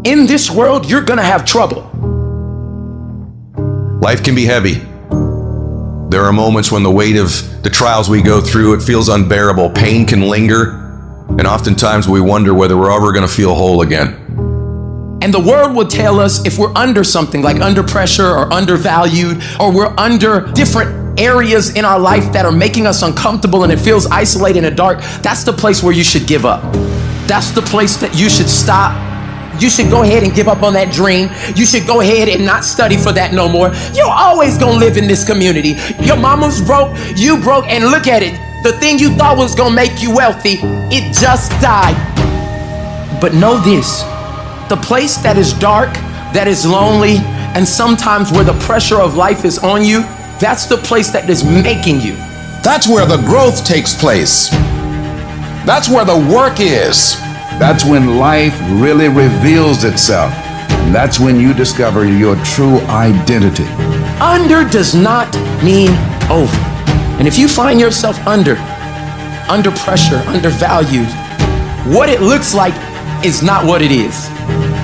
In this world, you're gonna have trouble. Life can be heavy. There are moments when the weight of the trials we go through, it feels unbearable. Pain can linger, and oftentimes we wonder whether we're ever gonna feel whole again. And the world will tell us if we're under something, like under pressure or undervalued, or we're under different areas in our life that are making us uncomfortable and it feels isolated and dark, that's the place where you should give up. That's the place that you should stop. You should go ahead and give up on that dream. You should go ahead and not study for that no more. You're always gonna live in this community. Your mama's broke, you broke, and look at it. The thing you thought was gonna make you wealthy, it just died. But know this, the place that is dark, that is lonely, and sometimes where the pressure of life is on you, that's the place that is making you. That's where the growth takes place. That's where the work is. That's when life really reveals itself. And that's when you discover your true identity. Under does not mean over. And if you find yourself under pressure, undervalued, what it looks like is not what it is.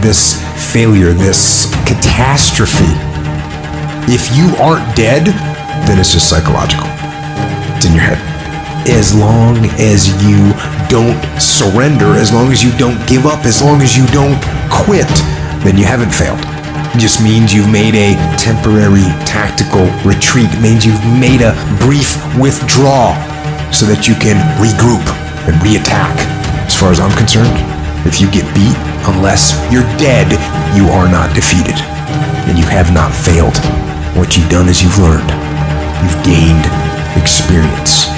This failure, this catastrophe, if you aren't dead, then it's just psychological. It's in your head. As long as you don't surrender, as long as you don't give up, as long as you don't quit, then you haven't failed. It just means you've made a temporary tactical retreat. It means you've made a brief withdrawal so that you can regroup and reattack. As far as I'm concerned, if you get beat, unless you're dead, you are not defeated. And you have not failed. What you've done is you've learned. You've gained experience.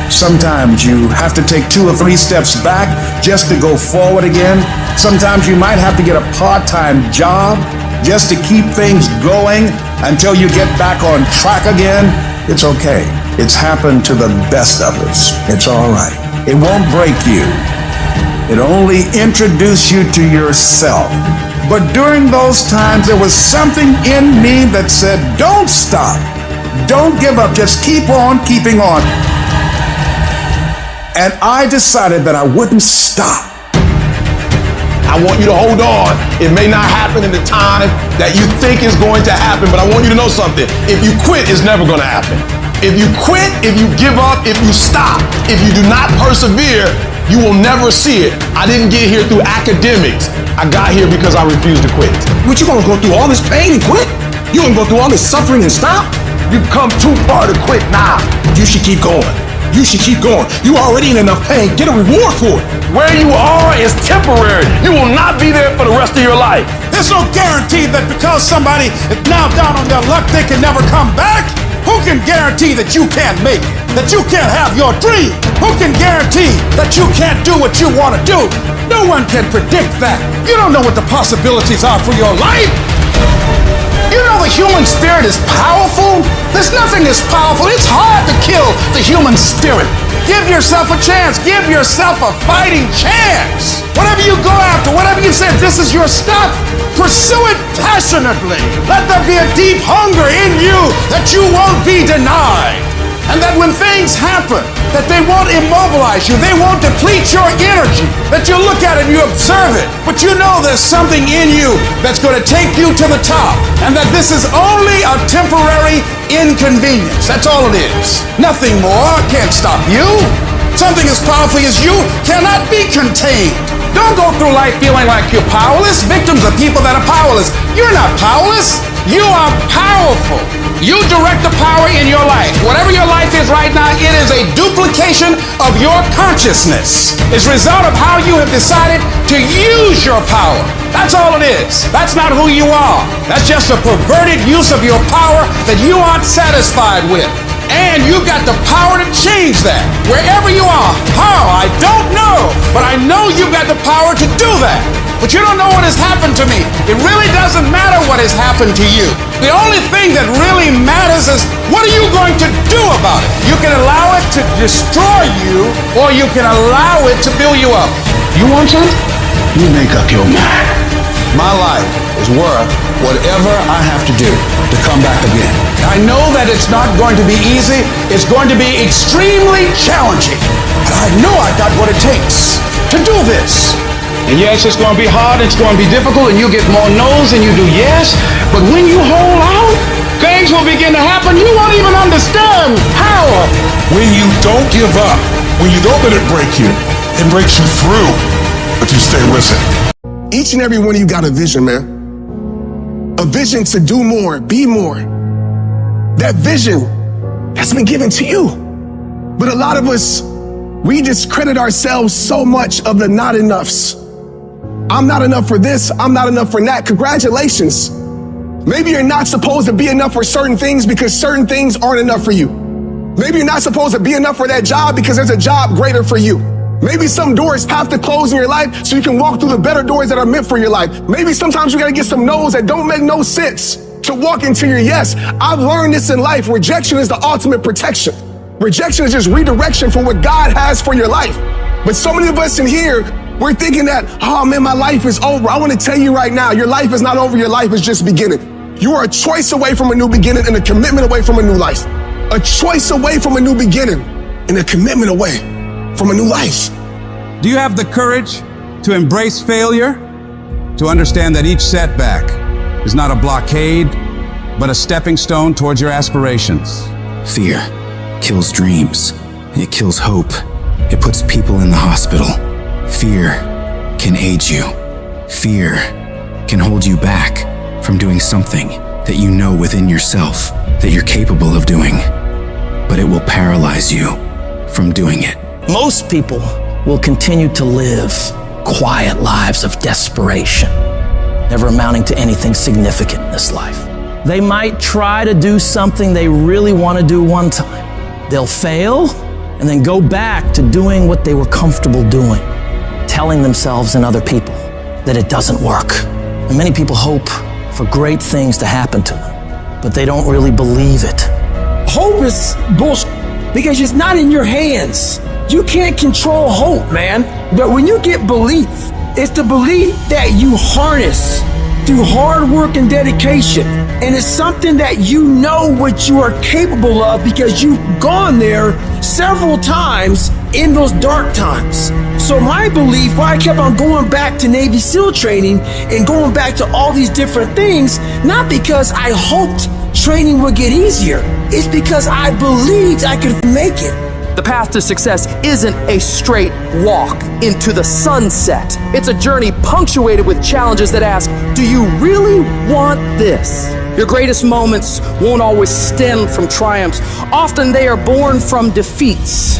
Sometimes you have to take 2 or 3 steps back just to go forward again. Sometimes you might have to get a part-time job just to keep things going until you get back on track again. It's okay. It's happened to the best of us. It's all right. It won't break you. It only introduces you to yourself. But during those times, there was something in me that said, don't stop. Don't give up. Just keep on keeping on. And I decided that I wouldn't stop. I want you to hold on. It may not happen in the time that you think is going to happen, but I want you to know something. If you quit, it's never going to happen. If you quit, if you give up, if you stop, if you do not persevere, you will never see it. I didn't get here through academics. I got here because I refused to quit. What, you gonna go through all this pain and quit? You gonna go through all this suffering and stop? You've come too far to quit now. You should keep going. You should keep going. You already in enough pain. Get a reward for it. Where you are is temporary. You will not be there for the rest of your life. There's no guarantee that because somebody is now down on their luck, they can never come back. Who can guarantee that you can't make it? That you can't have your dream? Who can guarantee that you can't do what you want to do? No one can predict that. You don't know what the possibilities are for your life. You know the human spirit is powerful? There's nothing as powerful. It's hard to kill the human spirit. Give yourself a chance. Give yourself a fighting chance. Whatever you go after, whatever you say, this is your stuff, pursue it passionately. Let there be a deep hunger in you that you won't be denied. And that when things happen, that they won't immobilize you, they won't deplete your energy, that you look at it and you observe it, but you know there's something in you that's going to take you to the top, and that this is only a temporary inconvenience. That's all it is. Nothing more can't stop you. Something as powerful as you cannot be contained. Don't go through life feeling like you're powerless, victims of people that are powerless. You're not powerless. You are powerful. You direct the power in your life. Whatever your life is right now, it is a duplication of your consciousness. It's a result of how you have decided to use your power. That's all it is. That's not who you are. That's just a perverted use of your power that you aren't satisfied with. And you've got the power to change that. Wherever you are. How? I don't know. But I know you've got the power to do that. But you don't know what has happened to me. It really doesn't matter what has happened to you. The only thing that really matters is what are you going to do about it? You can allow it to destroy you, or you can allow it to build you up. You want something? You make up your mind. My life is worth whatever I have to do to come back again. I know that it's not going to be easy. It's going to be extremely challenging. But I know I got what it takes to do this. And yes, it's going to be hard, it's going to be difficult, and you get more no's than you do yes. But when you hold out, things will begin to happen. You won't even understand how. When you don't give up, when you don't let it break you, it breaks you through, but you stay with it. Each and every one of you got a vision, man. A vision to do more, be more. That vision has been given to you. But a lot of us, we discredit ourselves so much of the not enoughs. I'm not enough for this, I'm not enough for that. Congratulations. Maybe you're not supposed to be enough for certain things because certain things aren't enough for you. Maybe you're not supposed to be enough for that job because there's a job greater for you. Maybe some doors have to close in your life so you can walk through the better doors that are meant for your life. Maybe sometimes you gotta get some no's that don't make no sense to walk into your yes. I've learned this in life. Rejection is the ultimate protection. Rejection is just redirection for what God has for your life. But so many of us in here, we're thinking that, oh man, my life is over. I want to tell you right now, your life is not over. Your life is just beginning. You are a choice away from a new beginning and a commitment away from a new life. A choice away from a new beginning and a commitment away from a new life. Do you have the courage to embrace failure? To understand that each setback is not a blockade, but a stepping stone towards your aspirations? Fear kills dreams. It kills hope. It puts people in the hospital. Fear can age you. Fear can hold you back from doing something that you know within yourself that you're capable of doing, but it will paralyze you from doing it. Most people will continue to live quiet lives of desperation, never amounting to anything significant in this life. They might try to do something they really want to do one time. They'll fail and then go back to doing what they were comfortable doing, telling themselves and other people that it doesn't work. And many people hope for great things to happen to them, but they don't really believe it. Hope is bullshit because it's not in your hands. You can't control hope, man. But when you get belief, it's the belief that you harness through hard work and dedication. And it's something that you know what you are capable of because you've gone there several times in those dark times. So my belief, why I kept on going back to Navy SEAL training and going back to all these different things, not because I hoped training would get easier. It's because I believed I could make it. The path to success isn't a straight walk into the sunset. It's a journey punctuated with challenges that ask, do you really want this? Your greatest moments won't always stem from triumphs. Often they are born from defeats.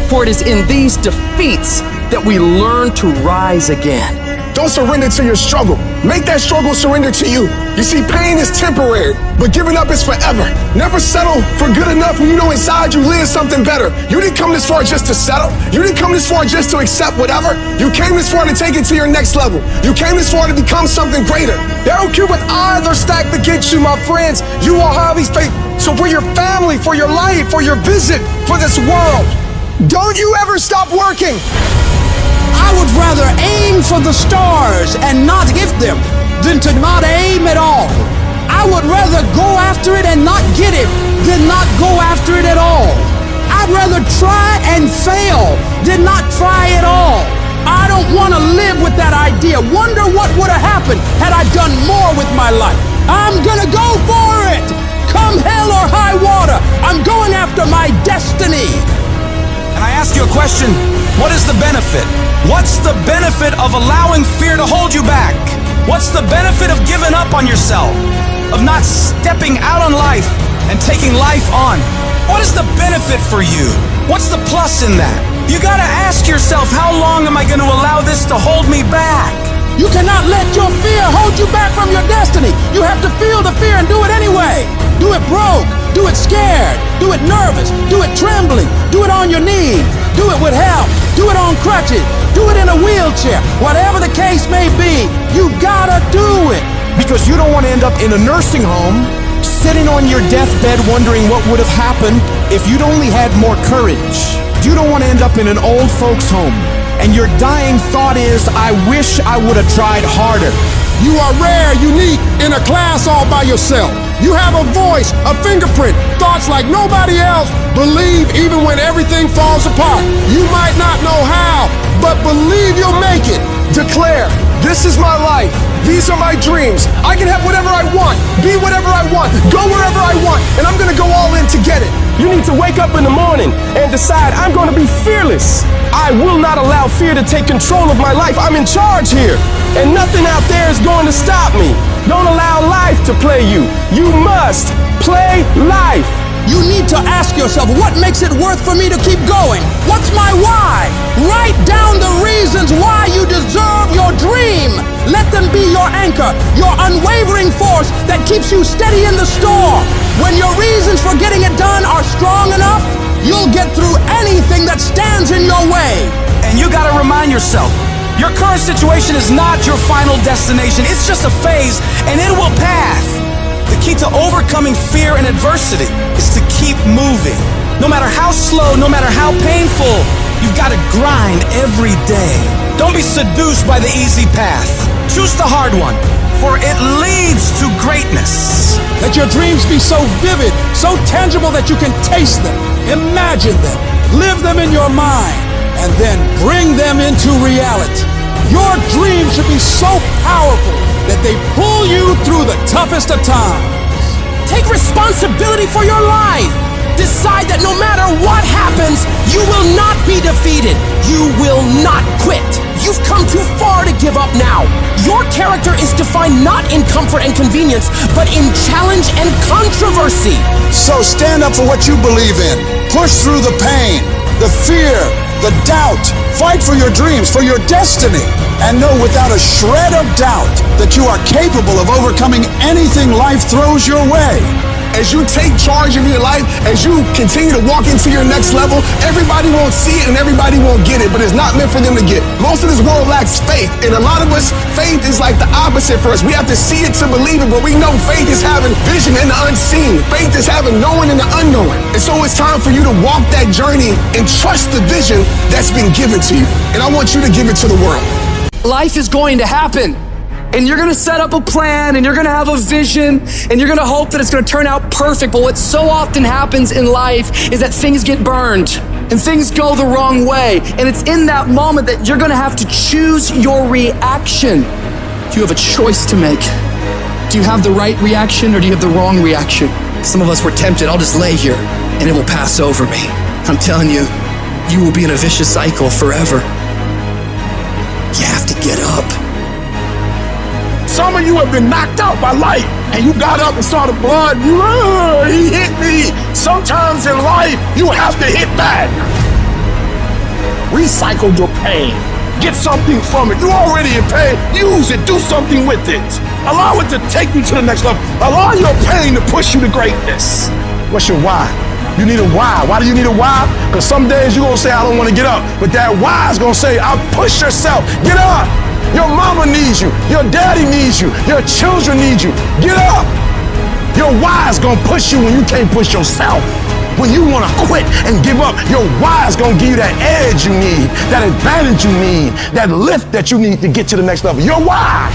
For it is in these defeats that we learn to rise again. Don't surrender to your struggle. Make that struggle surrender to you. You see, pain is temporary, but giving up is forever. Never settle for good enough when you know inside you live something better. You didn't come this far just to settle. You didn't come this far just to accept whatever. You came this far to take it to your next level. You came this far to become something greater. There are Cuban odds are stacked against you, my friends. You are Harvey's fate. So for your family, for your life, for your vision, for this world, don't you ever stop working. I would rather aim for the stars and not hit them than to not aim at all. I would rather go after it and not get it than not go after it at all. I'd rather try and fail than not try at all. I don't want to live with that idea. Wonder what would have happened had I done more with my life. I'm gonna go for it. Come hell or high water, I'm going after my destiny. And I ask you a question, what is the benefit? What's the benefit of allowing fear to hold you back? What's the benefit of giving up on yourself? Of not stepping out on life and taking life on? What is the benefit for you? What's the plus in that? You gotta ask yourself, how long am I gonna allow this to hold me back? You cannot let your fear hold you back from your destiny. You have to feel the fear and do it anyway. Do it broke, do it scared, do it nervous, do it trembling, do it on your knees, do it with help, do it on crutches, do it in a wheelchair. Whatever the case may be, you gotta do it. Because you don't want to end up in a nursing home, sitting on your deathbed wondering what would have happened if you'd only had more courage. You don't want to end up in an old folks home, and your dying thought is, I wish I would have tried harder. You are rare, unique, in a class all by yourself. You have a voice, a fingerprint, thoughts like nobody else. Believe even when everything falls apart. You might not know how, but believe you'll make it. Declare, this is my life. These are my dreams. I can have whatever I want, be whatever I want, go wherever I want, and I'm gonna go all in to get it. You need to wake up in the morning and decide I'm gonna be fearless. I will not allow fear to take control of my life. I'm in charge here, and nothing out there is going to stop me. Don't allow life to play you. You must play life. You need to ask yourself, what makes it worth for me to keep going? What's my why? Write down the reasons why you deserve your dream. Let them be your anchor, your unwavering force that keeps you steady in the storm. When your reasons for getting it done are strong enough, you'll get through anything that stands in your way. And you gotta remind yourself, your current situation is not your final destination. It's just a phase, and it will pass. The key to overcoming fear and adversity is to keep moving. No matter how slow, no matter how painful, you've got to grind every day. Don't be seduced by the easy path. Choose the hard one, for it leads to greatness. Let your dreams be so vivid, so tangible that you can taste them, imagine them, live them in your mind, and then bring them into reality. Your dreams should be so powerful that they pull you through the toughest of times. Take responsibility for your life. Decide that no matter what happens, you will not be defeated. You will not quit. You've come too far to give up now. Your character is defined not in comfort and convenience, but in challenge and controversy. So stand up for what you believe in. Push through the pain, the fear, the doubt. Fight for your dreams, for your destiny. And know without a shred of doubt that you are capable of overcoming anything life throws your way. As you take charge of your life, as you continue to walk into your next level, everybody won't see it and everybody won't get it, but it's not meant for them to get. Most of this world lacks faith, and a lot of us, faith is like the opposite for us. We have to see it to believe it, but we know faith is having vision in the unseen. Faith is having knowing in the unknown. And so it's time for you to walk that journey and trust the vision that's been given to you. And I want you to give it to the world. Life is going to happen. And you're gonna set up a plan, and you're gonna have a vision, and you're gonna hope that it's gonna turn out perfect. But what so often happens in life is that things get burned, and things go the wrong way. And it's in that moment that you're gonna have to choose your reaction. You have a choice to make. Do you have the right reaction, or do you have the wrong reaction? Some of us were tempted, I'll just lay here, and it will pass over me. I'm telling you, you will be in a vicious cycle forever. You have to get up. Some of you have been knocked out by life, and you got up and saw the blood. He hit me. Sometimes in life, you have to hit back. Recycle your pain. Get something from it. You're already in pain. Use it. Do something with it. Allow it to take you to the next level. Allow your pain to push you to greatness. What's your why? You need a why. Why do you need a why? Because some days you're going to say, I don't want to get up. But that why is going to say, I'll push yourself. Get up. Your mama needs you. Your daddy needs you. Your children need you. Get up. Your why is going to push you when you can't push yourself. When you want to quit and give up, your why is going to give you that edge you need, that advantage you need, that lift that you need to get to the next level. Your why.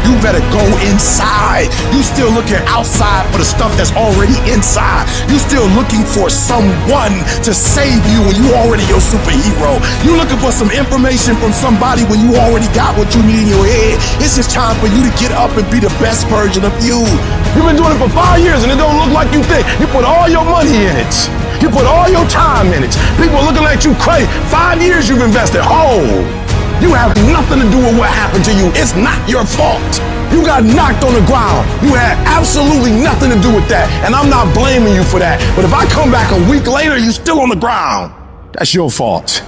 You better go inside. You still looking outside for the stuff that's already inside. You still looking for someone to save you when you already your superhero. You looking for some information from somebody when you already got what you need in your head. It's just time for you to get up and be the best version of you. You've been doing it for 5 years and it don't look like you think. You put all your money in it. You put all your time in it. People are looking at you crazy. 5 years you've invested. You have nothing to do with what happened to you. It's not your fault. You got knocked on the ground. You had absolutely nothing to do with that. And I'm not blaming you for that. But if I come back a week later, you still on the ground, that's your fault.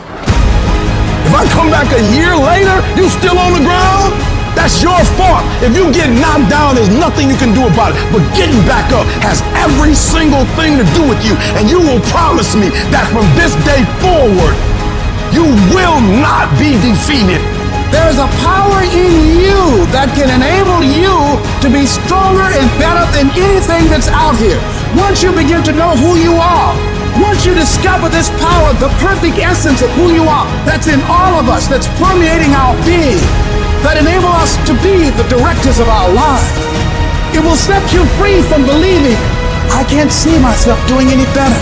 If I come back a year later, you still on the ground, that's your fault. If you get knocked down, there's nothing you can do about it. But getting back up has every single thing to do with you. And you will promise me that from this day forward, you will not be defeated. There's a power in you that can enable you to be stronger and better than anything that's out here. Once you begin to know who you are, once you discover this power, the perfect essence of who you are, that's in all of us, that's permeating our being, that enable us to be the directors of our lives. It will set you free from believing, I can't see myself doing any better.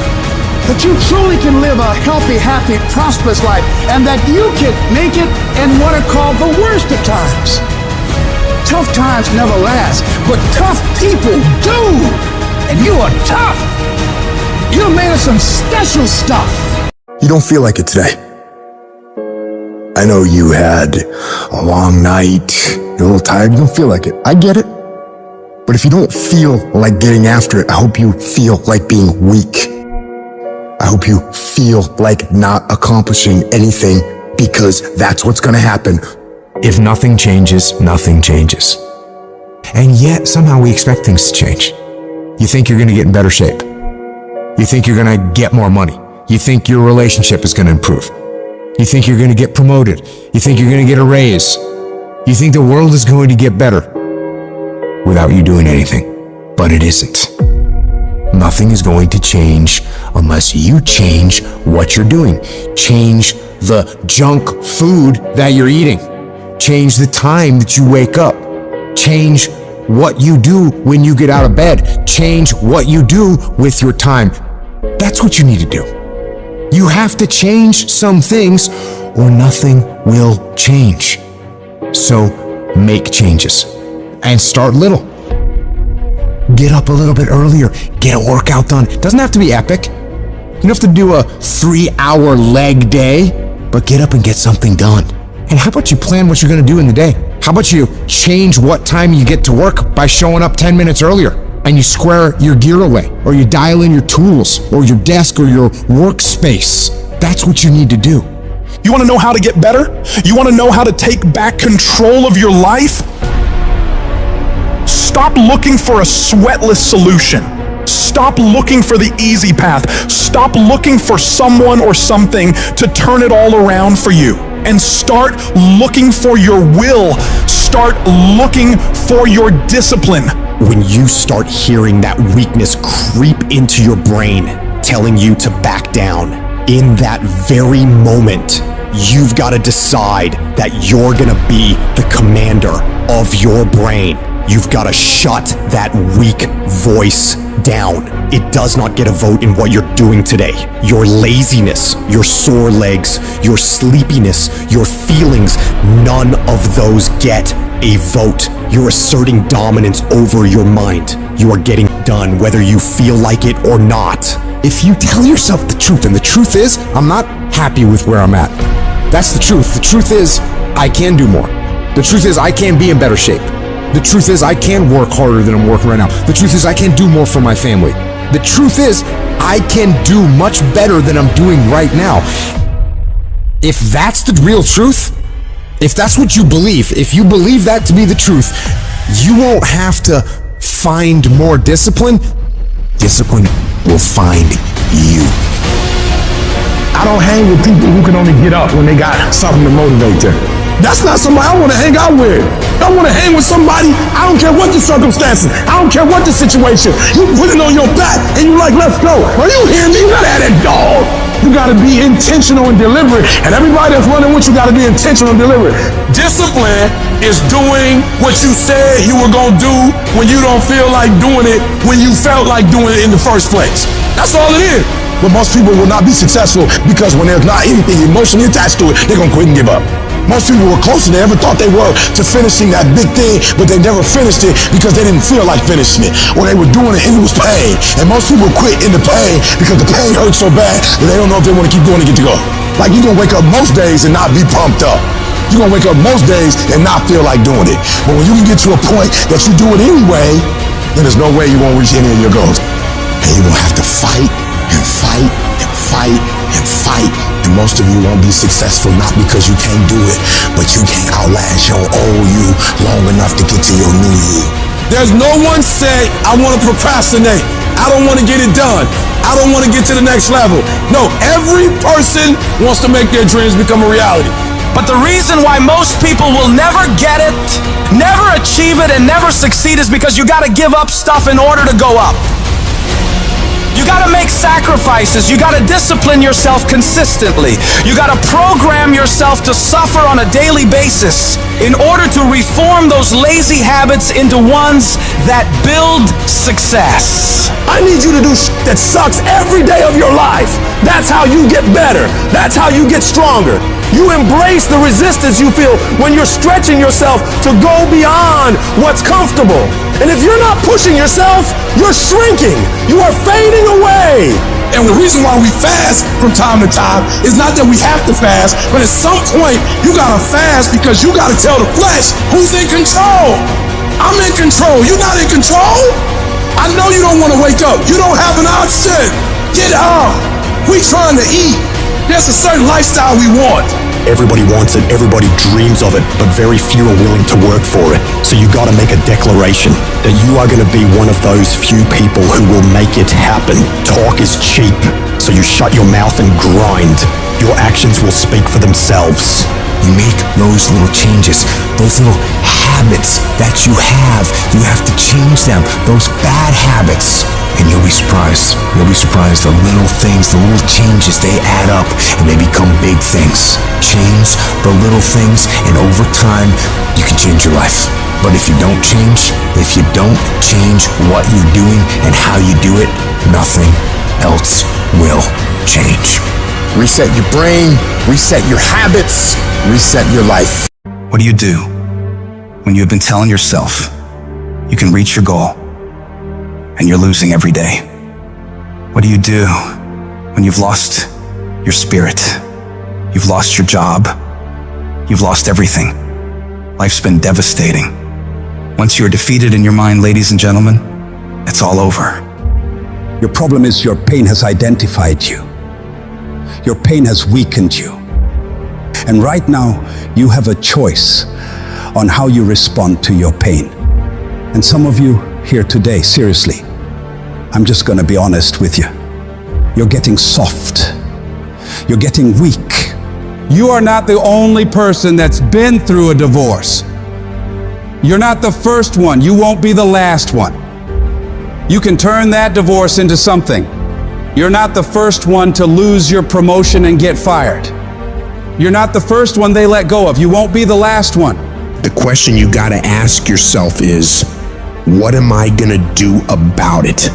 that you truly can live a healthy, happy, prosperous life, and that you can make it in what are called the worst of times. Tough times never last, but tough people do. And you are tough. You're made of some special stuff. You don't feel like it today. I know you had a long night, you're a little tired, you don't feel like it. I get it. But if you don't feel like getting after it, I hope you feel like being weak. I hope you feel like not accomplishing anything, because that's what's gonna happen. If nothing changes, nothing changes. And yet, somehow we expect things to change. You think you're gonna get in better shape. You think you're gonna get more money. You think your relationship is gonna improve. You think you're gonna get promoted. You think you're gonna get a raise. You think the world is going to get better without you doing anything. But it isn't. Nothing is going to change unless you change what you're doing. Change the junk food that you're eating. Change the time that you wake up. Change what you do when you get out of bed. Change what you do with your time. That's what you need to do. You have to change some things or nothing will change. So make changes and start little. Get up a little bit earlier. Get a workout done. It doesn't have to be epic. You don't have to do a 3-hour leg day, but get up and get something done. And how about you plan what you're going to do in the day? How about you change what time you get to work by showing up 10 minutes earlier? And you square your gear away, or you dial in your tools, or your desk, or your workspace. That's what you need to do. You want to know how to get better? You want to know how to take back control of your life? Stop looking for a sweatless solution. Stop looking for the easy path. Stop looking for someone or something to turn it all around for you. And start looking for your will. Start looking for your discipline. When you start hearing that weakness creep into your brain, telling you to back down, in that very moment, you've got to decide that you're gonna be the commander of your brain. You've got to shut that weak voice down. It does not get a vote in what you're doing today. Your laziness, your sore legs, your sleepiness, your feelings, none of those get a vote. You're asserting dominance over your mind. You are getting done whether you feel like it or not. If you tell yourself the truth, and the truth is, I'm not happy with where I'm at. That's the truth. The truth is, I can do more. The truth is, I can be in better shape. The truth is, I can work harder than I'm working right now. The truth is, I can do more for my family. The truth is, I can do much better than I'm doing right now. If that's the real truth, if that's what you believe, if you believe that to be the truth, you won't have to find more discipline. Discipline will find you. I don't hang with people who can only get up when they got something to motivate them. That's not somebody I want to hang out with. I want to hang with somebody, I don't care what the circumstances, I don't care what the situation. You put it on your back and you like, let's go. Are you hearing me? You gotta have that dog. You gotta be intentional and deliberate. And everybody that's running with you gotta be intentional and deliberate. Discipline is doing what you said you were gonna do when you don't feel like doing it when you felt like doing it in the first place. That's all it is. But most people will not be successful because when there's not anything emotionally attached to it, they're gonna quit and give up. Most people were closer than they ever thought they were to finishing that big thing, but they never finished it because they didn't feel like finishing it. Or they were doing it and it was pain. And most people quit in the pain because the pain hurts so bad that they don't know if they want to keep going to get to go. Like you're gonna wake up most days and not be pumped up. You're gonna wake up most days and not feel like doing it. But when you can get to a point that you do it anyway, then there's no way you won't reach any of your goals. And you're gonna have to fight and fight and fight and fight. And most of you won't be successful not because you can't do it, but you can't outlast your old you long enough to get to your new you. There's no one say, I want to procrastinate. I don't want to get it done. I don't want to get to the next level. No, every person wants to make their dreams become a reality. But the reason why most people will never get it, never achieve it, and never succeed is because you got to give up stuff in order to go up. You gotta make sacrifices. You gotta discipline yourself consistently. You gotta program yourself to suffer on a daily basis in order to reform those lazy habits into ones that build success. I need you to do that sucks every day of your life. That's how you get better. That's how you get stronger. You embrace the resistance you feel when you're stretching yourself to go beyond what's comfortable. And if you're not pushing yourself, you're shrinking. You are fading away. And the reason why we fast from time to time is not that we have to fast, but at some point you gotta fast because you gotta tell the flesh who's in control. I'm in control. You're not in control. I know you don't want to wake up. You don't have an option. Get up. We trying to eat. There's a certain lifestyle we want. Everybody wants it, everybody dreams of it, but very few are willing to work for it. So you gotta make a declaration that you are gonna be one of those few people who will make it happen. Talk is cheap, so you shut your mouth and grind. Your actions will speak for themselves. You make those little changes, those little habits that you have to change them, those bad habits. And you'll be surprised. You'll be surprised. The little things, the little changes, they add up and they become big things. Change the little things, and over time, you can change your life. But if you don't change what you're doing and how you do it, nothing else will change. Reset your brain, reset your habits, reset your life. What do you do when you've been telling yourself you can reach your goal and you're losing every day? What do you do when you've lost your spirit? You've lost your job. You've lost everything. Life's been devastating. Once you're defeated in your mind, ladies and gentlemen, it's all over. Your problem is your pain has identified you. Your pain has weakened you. And right now, you have a choice on how you respond to your pain. And some of you here today, seriously, I'm just gonna be honest with you. You're getting soft. You're getting weak. You are not the only person that's been through a divorce. You're not the first one. You won't be the last one. You can turn that divorce into something. You're not the first one to lose your promotion and get fired. You're not the first one they let go of. You won't be the last one. The question you gotta ask yourself is, what am I gonna do about it?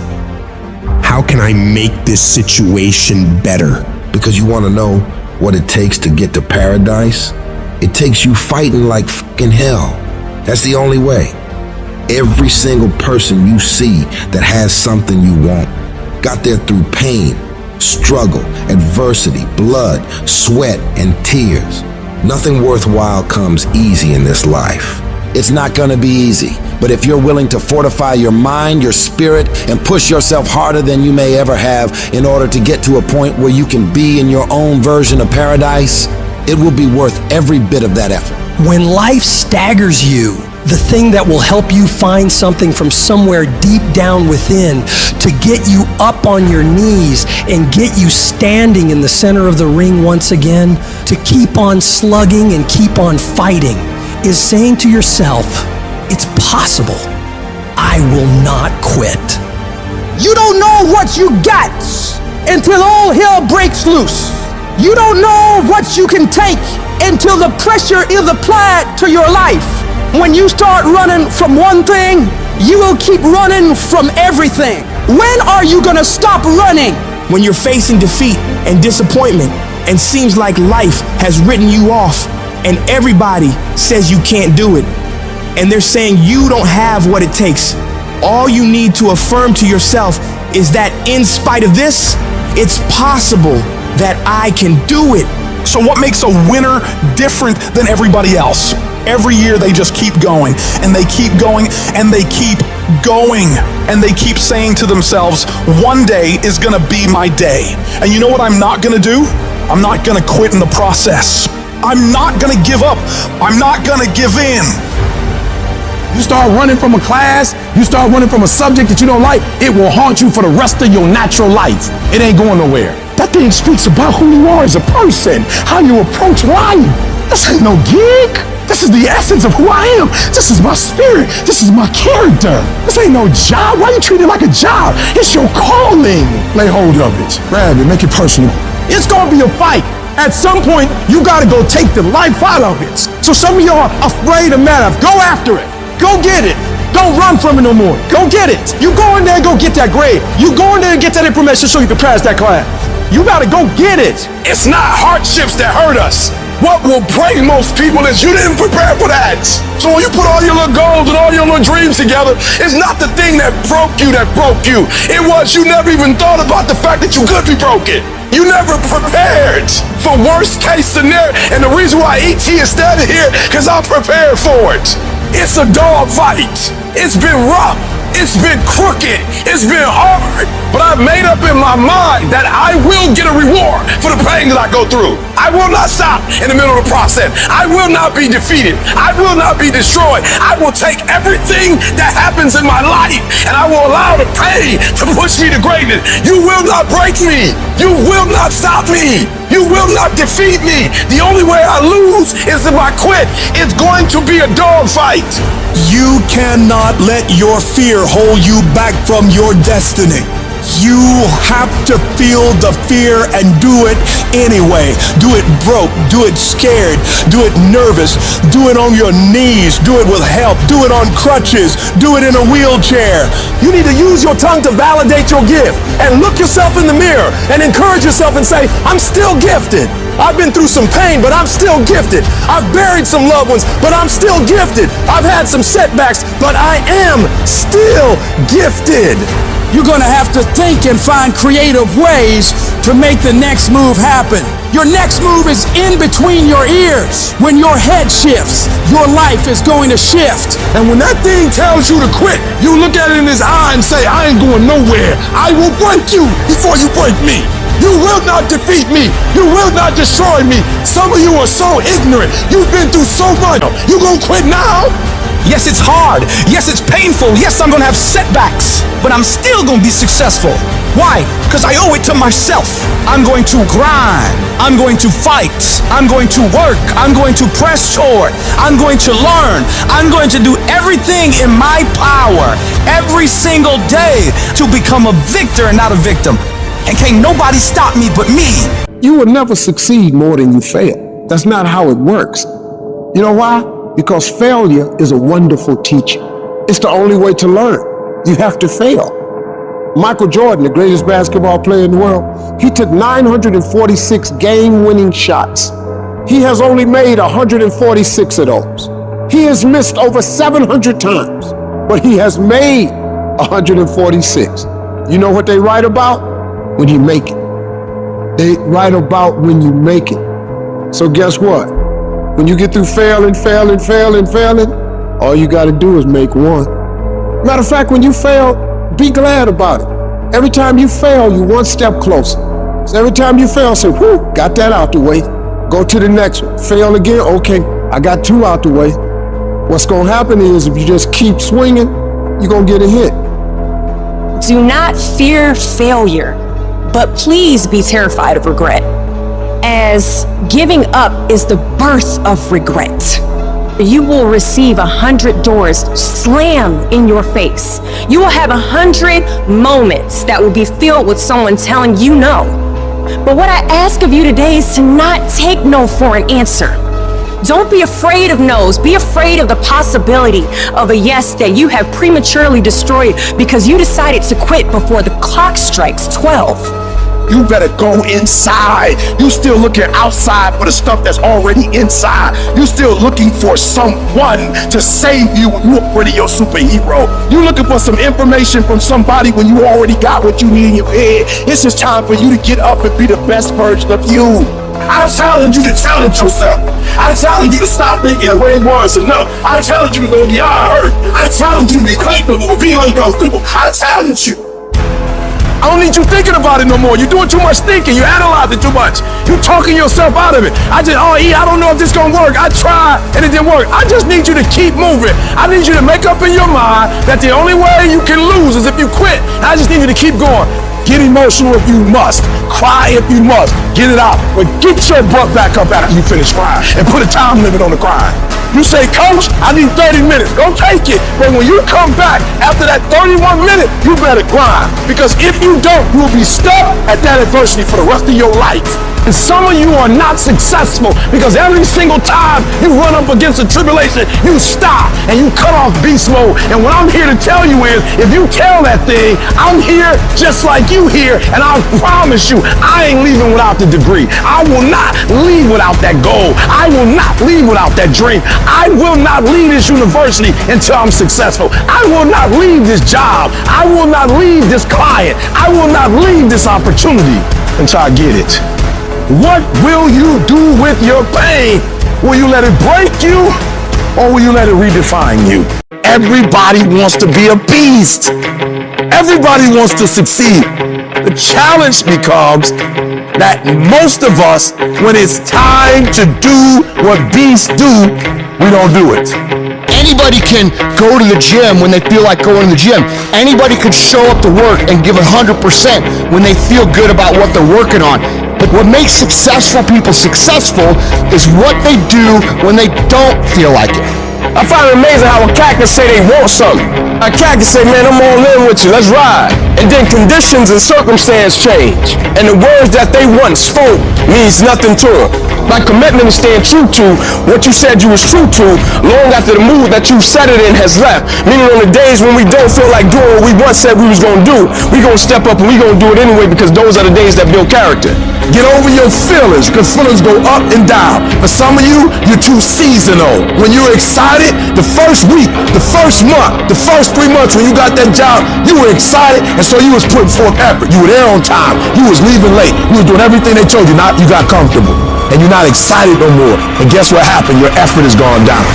How can I make this situation better? Because you wanna know what it takes to get to paradise? It takes you fighting like fucking hell. That's the only way. Every single person you see that has something you want got there through pain, struggle, adversity, blood, sweat, and tears. Nothing worthwhile comes easy in this life. It's not gonna be easy, but if you're willing to fortify your mind, your spirit, and push yourself harder than you may ever have in order to get to a point where you can be in your own version of paradise, it will be worth every bit of that effort. When life staggers you, the thing that will help you find something from somewhere deep down within to get you up on your knees and get you standing in the center of the ring once again, to keep on slugging and keep on fighting, is saying to yourself, it's possible. I will not quit. You don't know what you got until all hell breaks loose. You don't know what you can take until the pressure is applied to your life. When you start running from one thing, you will keep running from everything. When are you gonna stop running? When you're facing defeat and disappointment and seems like life has written you off and everybody says you can't do it and they're saying you don't have what it takes, all you need to affirm to yourself is that in spite of this, it's possible that I can do it. So what makes a winner different than everybody else? Every year they just keep going and they keep going and they keep going and they keep saying to themselves, one day is gonna be my day. And you know what I'm not gonna do? I'm not gonna quit in the process. I'm not gonna give up. I'm not gonna give in. You start running from a class, you start running from a subject that you don't like, it will haunt you for the rest of your natural life. It ain't going nowhere. That thing speaks about who you are as a person, how you approach life. This ain't no gig. This is the essence of who I am. This is my spirit. This is my character. This ain't no job. Why you treat it like a job? It's your calling. Lay hold of it. Grab it. Make it personal. It's gonna be a fight. At some point, you gotta go take the life out of it. So some of y'all are afraid of math. Go after it. Go get it. Don't run from it no more. Go get it. You go in there and go get that grade. You go in there and get that information so you can pass that class. You gotta go get it. It's not hardships that hurt us. What will break most people is you didn't prepare for that. So when you put all your little goals and all your little dreams together, it's not the thing that broke you. It was you never even thought about the fact that you could be broken. You never prepared for worst case scenario. And the reason why E.T. is standing here, because I'm prepared for it. It's a dog fight. It's been rough. It's been crooked. It's been hard. But I've made up in my mind that I will get a reward for the pain that I go through. I will not stop in the middle of the process. I will not be defeated. I will not be destroyed. I will take everything that happens in my life and I will allow the pain to push me to greatness. You will not break me. You will not stop me. You will not defeat me. The only way I lose is if I quit. It's going to be a dog fight. You cannot let your fear hold you back from your destiny. You have to feel the fear and do it anyway. Do it broke, do it scared, do it nervous, do it on your knees, do it with help, do it on crutches, do it in a wheelchair. You need to use your tongue to validate your gift and look yourself in the mirror and encourage yourself and say, I'm still gifted. I've been through some pain, but I'm still gifted. I've buried some loved ones, but I'm still gifted. I've had some setbacks, but I am still gifted. You're gonna have to think and find creative ways to make the next move happen. Your next move is in between your ears. When your head shifts, your life is going to shift. And when that thing tells you to quit, you look at it in his eye and say, I ain't going nowhere. I will break you before you break me. You will not defeat me. You will not destroy me. Some of you are so ignorant. You've been through so much. You gonna quit now? Yes, it's hard. Yes, it's painful. Yes, I'm gonna have setbacks, but I'm still gonna be successful. Why? Because I owe it to myself. I'm going to grind. I'm going to fight. I'm going to work. I'm going to press forward. I'm going to learn. I'm going to do everything in my power every single day to become a victor and not a victim. And can't nobody stop me but me. You will never succeed more than you fail. That's not how it works. You know why? Because failure is a wonderful teacher. It's the only way to learn. You have to fail. Michael Jordan, the greatest basketball player in the world, he took 946 game-winning shots. He has only made 146 of those. He has missed over 700 times, but he has made 146. You know what they write about? When you make it. They write about when you make it. So guess what? When you get through failing, all you gotta do is make one. Matter of fact, when you fail, be glad about it. Every time you fail, you're one step closer. So every time you fail, say, whew, got that out the way. Go to the next one. Fail again, okay, I got two out the way. What's gonna happen is if you just keep swinging, you're gonna get a hit. Do not fear failure, but please be terrified of regret, as giving up is the birth of regret. You will receive 100 doors slam in your face. You will have 100 moments that will be filled with someone telling you no. But what I ask of you today is to not take no for an answer. Don't be afraid of no's. Be afraid of the possibility of a yes that you have prematurely destroyed because you decided to quit before the clock strikes 12. You better go inside. You still looking outside for the stuff that's already inside. You still looking for someone to save you when you're already your superhero. You looking for some information from somebody when you already got what you need in your head. It's just time for you to get up and be the best version of you. I challenge you to challenge yourself. I challenge you to stop thinking the way it was enough. I challenge you to go beyond hurt. I challenge you to be capable of being uncomfortable. I challenge you. I don't need you thinking about it no more. You're doing too much thinking. You're analyzing too much. You're talking yourself out of it. I don't know if this gonna work. I tried and it didn't work. I just need you to keep moving. I need you to make up in your mind that the only way you can lose is if you quit. I just need you to keep going. Get emotional if you must. Cry if you must. Get it out. But get your butt back up after you finish crying and put a time limit on the crying. You say, Coach, I need 30 minutes. Go take it. But when you come back after that 31 minutes, you better grind. Because if you don't, you will be stuck at that adversity for the rest of your life. And some of you are not successful because every single time you run up against a tribulation, you stop and you cut off beast mode. And what I'm here to tell you is, if you tell that thing, I'm here just like you here, and I promise you, I ain't leaving without the degree. I will not leave without that goal. I will not leave without that dream. I will not leave this university until I'm successful. I will not leave this job. I will not leave this client. I will not leave this opportunity until I get it. What will you do with your pain? Will you let it break you, or will you let it redefine you? Everybody wants to be a beast. Everybody wants to succeed. The challenge becomes that most of us, when it's time to do what beasts do, we don't do it. Anybody can go to the gym when they feel like going to the gym. Anybody could show up to work and give 100% when they feel good about what they're working on. But what makes successful people successful is what they do when they don't feel like it. I find it amazing how a cat can say they want something. A cat can say, man, I'm all in with you, let's ride. And then conditions and circumstance change. And the words that they once spoke means nothing to them. Like commitment is staying true to what you said you was true to long after the mood that you said it in has left. Meaning on the days when we don't feel like doing what we once said we was going to do, we going to step up and we going to do it anyway, because those are the days that build character. Get over your feelings, because feelings go up and down. For some of you, you're too seasonal. When you're excited, the first week, the first month, the first 3 months when you got that job, you were excited, and so you was putting forth effort. You were there on time. You was leaving late. You were doing everything they told you. Now you got comfortable, and you're not excited no more. And guess what happened? Your effort has gone down.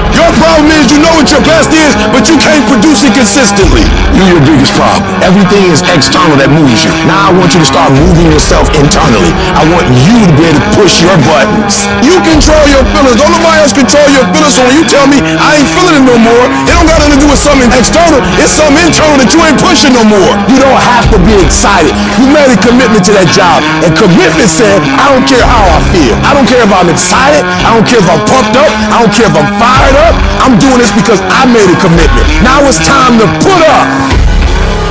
Your problem is you know what your best is, but you can't produce it consistently. You're your biggest problem. Everything is external that moves you. Now I want you to start moving yourself internally. I want you to be able to push your buttons. You control your feelings. Don't nobody else control your feelings. So when you tell me I ain't feeling it no more, it don't got nothing to do with something external. It's something internal that you ain't pushing no more. You don't have to be excited. You made a commitment to that job, and commitment said, I don't care how I feel. I don't care if I'm excited. I don't care if I'm pumped up. I don't care if I'm fired up. I'm doing this because I made a commitment. Now it's time to put up.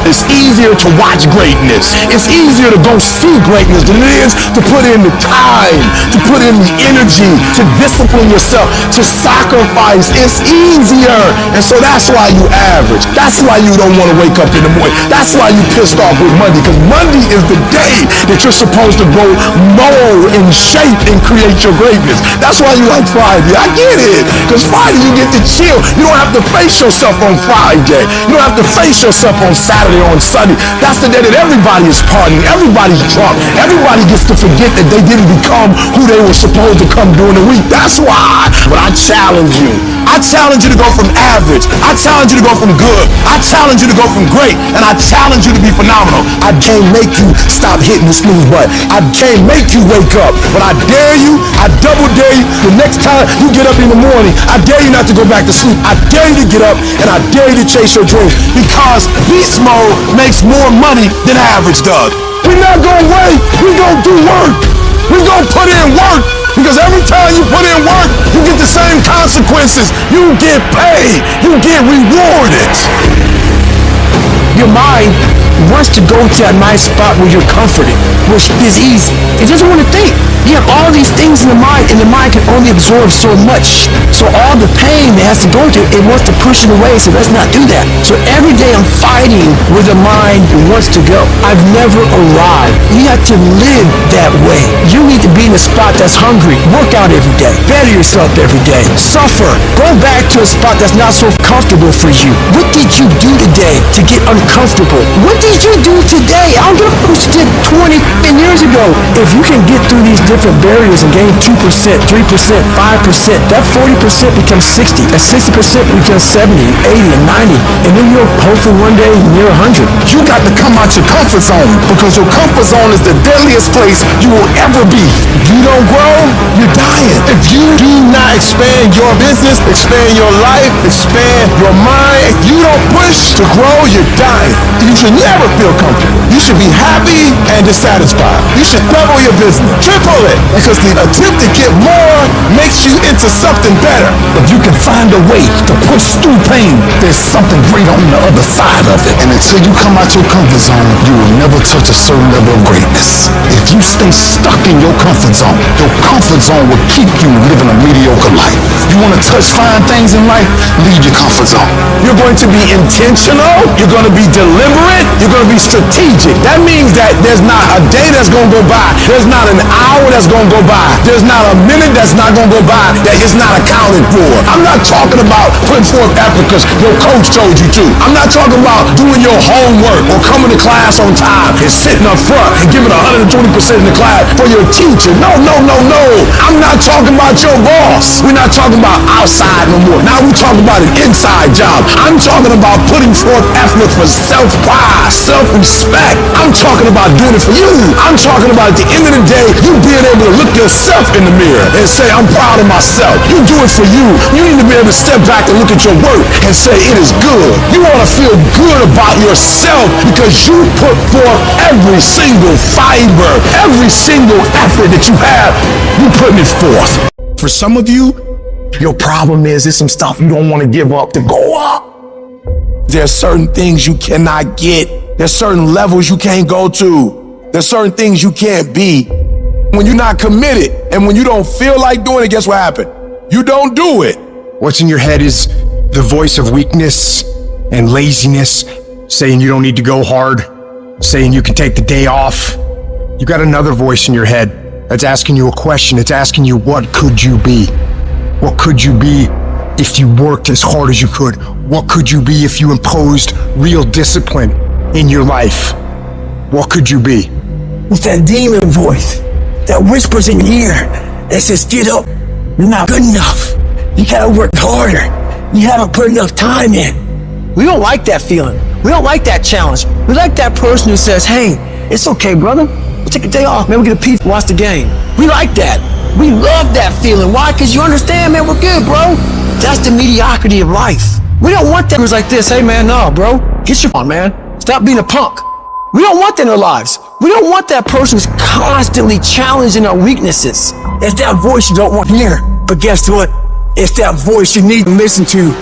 It's easier to watch greatness. It's easier to go see greatness than it is to put in the time, to put in the energy, to discipline yourself, to sacrifice. It's easier. And so that's why you average. That's why you don't want to wake up in the morning. That's why you pissed off with Monday, because Monday is the day that you're supposed to go mold and shape and create your greatness. That's why you like Friday. I get it. Because Friday you get to chill. You don't have to face yourself on Friday. You don't have to face yourself on Saturday, on Sunday. That's the day that everybody is partying, everybody's drunk, everybody gets to forget that they didn't become who they were supposed to come during the week. That's why. But I challenge you. I challenge you to go from average. I challenge you to go from good. I challenge you to go from great. And I challenge you to be phenomenal. I can't make you stop hitting the snooze button. I can't make you wake up. But I dare you, I double dare you, the next time you get up in the morning, I dare you not to go back to sleep. I dare you to get up, and I dare you to chase your dreams. Because beast mode makes more money than average does. We're not gonna wait. We're gonna do work. We're gonna put in work. Because every time you put in work, you get the same consequences. You get paid. You get rewarded. Your mind wants to go to a nice spot where you're comforted, which is easy. It doesn't want to think. You have all these things in the mind, and the mind can only absorb so much. So all the pain it has to go to, it wants to push it away, so let's not do that. So every day I'm fighting with a mind that wants to go. I've never arrived. You have to live that way. You need to be in a spot that's hungry. Work out every day. Better yourself every day. Suffer. Go back to a spot that's not so comfortable for you. What did you do today to get uncomfortable? What did you do today? I don't give a what you did 20 years ago. If you can get through these different barriers and gain 2%, 3%, 5%, that 40% becomes 60. That 60% becomes 70, 80, and 90. And then you'll hopefully one day near 100. You got to come out your comfort zone, because your comfort zone is the deadliest place you will ever be. If you don't grow, you're dying. If you do not expand your business, expand your life, expand your mind, if you don't push to grow, you're dying. mind. You should never feel comfortable. You should be happy and dissatisfied. You should double your business, triple it, because the attempt to get more makes you into something better. If you can find a way to push through pain, there's something great on the other side of it. And until you come out your comfort zone, you will never touch a certain level of greatness. If you stay stuck in your comfort zone will keep you living a mediocre life. You want to touch fine things in life? Leave your comfort zone. You're going to be intentional. You're going to be deliberate. You're going to be strategic. That means that there's not a day that's going to go by. There's not an hour that's going to go by. There's not a minute that's not going to go by that is not accounted for. I'm not talking about putting forth effort because your coach told you to. I'm not talking about doing your homework or coming to class on time and sitting up front and giving 120% in the class for your teacher. No. I'm not talking about your boss. We're not talking about outside no more. Now we're talking about an inside job. I'm talking about putting forth effort for self-pride, self-respect. I'm talking about doing it for you. I'm talking about at the end of the day, you being able to look yourself in the mirror and say, I'm proud of myself. You do it for you. You need to be able to step back and look at your work and say, it is good. You want to feel good about yourself because you put forth every single fiber, every single effort that you have, you putting it forth. For some of you, your problem is there's some stuff you don't want to give up to go up. There's certain things you cannot get. There's certain levels you can't go to. There's certain things you can't be. When you're not committed and when you don't feel like doing it, guess what happened? You don't do it. What's in your head is the voice of weakness and laziness, saying you don't need to go hard, saying you can take the day off. You got another voice in your head that's asking you a question. It's asking you, what could you be? What could you be if you worked as hard as you could? What could you be if you imposed real discipline in your life? What could you be? It's that demon voice that whispers in your ear that says, get up, you're not good enough. You gotta work harder. You haven't put enough time in. We don't like that feeling. We don't like that challenge. We like that person who says, hey, it's okay, brother. We'll take a day off, man. We'll get a pizza, watch the game. We like that. We love that feeling. Why? Because you understand, man, we're good, bro. That's the mediocrity of life. We don't want that. It's like this, hey, man, no, bro. Get your on, man. Stop being a punk. We don't want that in our lives. We don't want that person who's constantly challenging our weaknesses. It's that voice you don't want to hear. But guess what? It's that voice you need to listen to.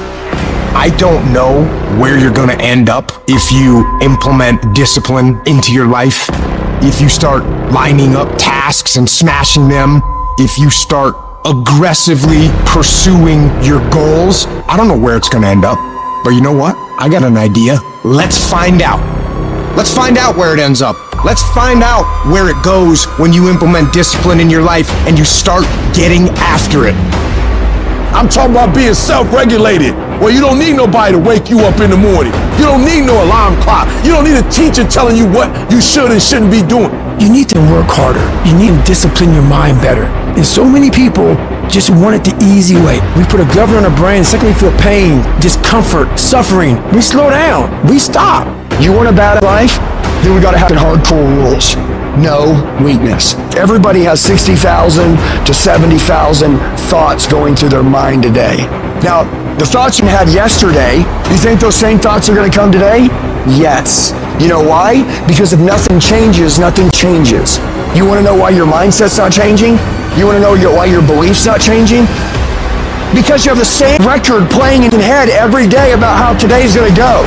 I don't know where you're gonna end up if you implement discipline into your life. If you start lining up tasks and smashing them, if you start aggressively pursuing your goals, I don't know where it's gonna end up. But you know what? I got an idea. Let's find out. Let's find out where it ends up. Let's find out where it goes when you implement discipline in your life and you start getting after it. I'm talking about being self-regulated, where you don't need nobody to wake you up in the morning. You don't need no alarm clock. You don't need a teacher telling you what you should and shouldn't be doing. You need to work harder. You need to discipline your mind better. And so many people just want it the easy way. We put a governor on our brain, the second we feel pain, discomfort, suffering, we slow down, we stop. You want a bad life? Then we gotta have hardcore rules. No weakness. Everybody has 60,000 to 70,000 thoughts going through their mind today. Now, the thoughts you had yesterday, you think those same thoughts are gonna come today? Yes. You know why? Because if nothing changes, nothing changes. You wanna know why your mindset's not changing? You wanna know why your belief's not changing? Because you have the same record playing in your head every day about how today's gonna go.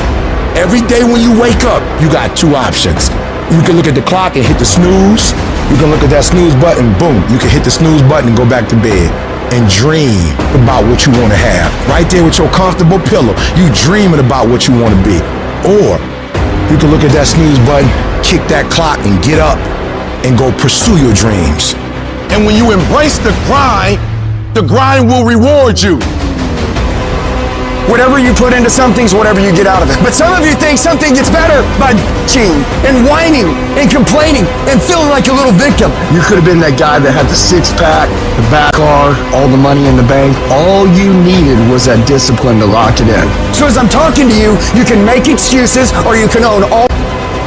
Every day when you wake up, you got two options. You can look at the clock and hit the snooze. You can look at that snooze button, boom. You can hit the snooze button and go back to bed and dream about what you want to have. Right there with your comfortable pillow, you dreaming about what you want to be. Or you can look at that snooze button, kick that clock and get up and go pursue your dreams. And when you embrace the grind will reward you. Whatever you put into something's whatever you get out of it. But some of you think something gets better by bitching and whining and complaining and feeling like a little victim. You could have been that guy that had the six-pack, the back car, all the money in the bank. All you needed was that discipline to lock it in. So as I'm talking to you, you can make excuses or you can own all.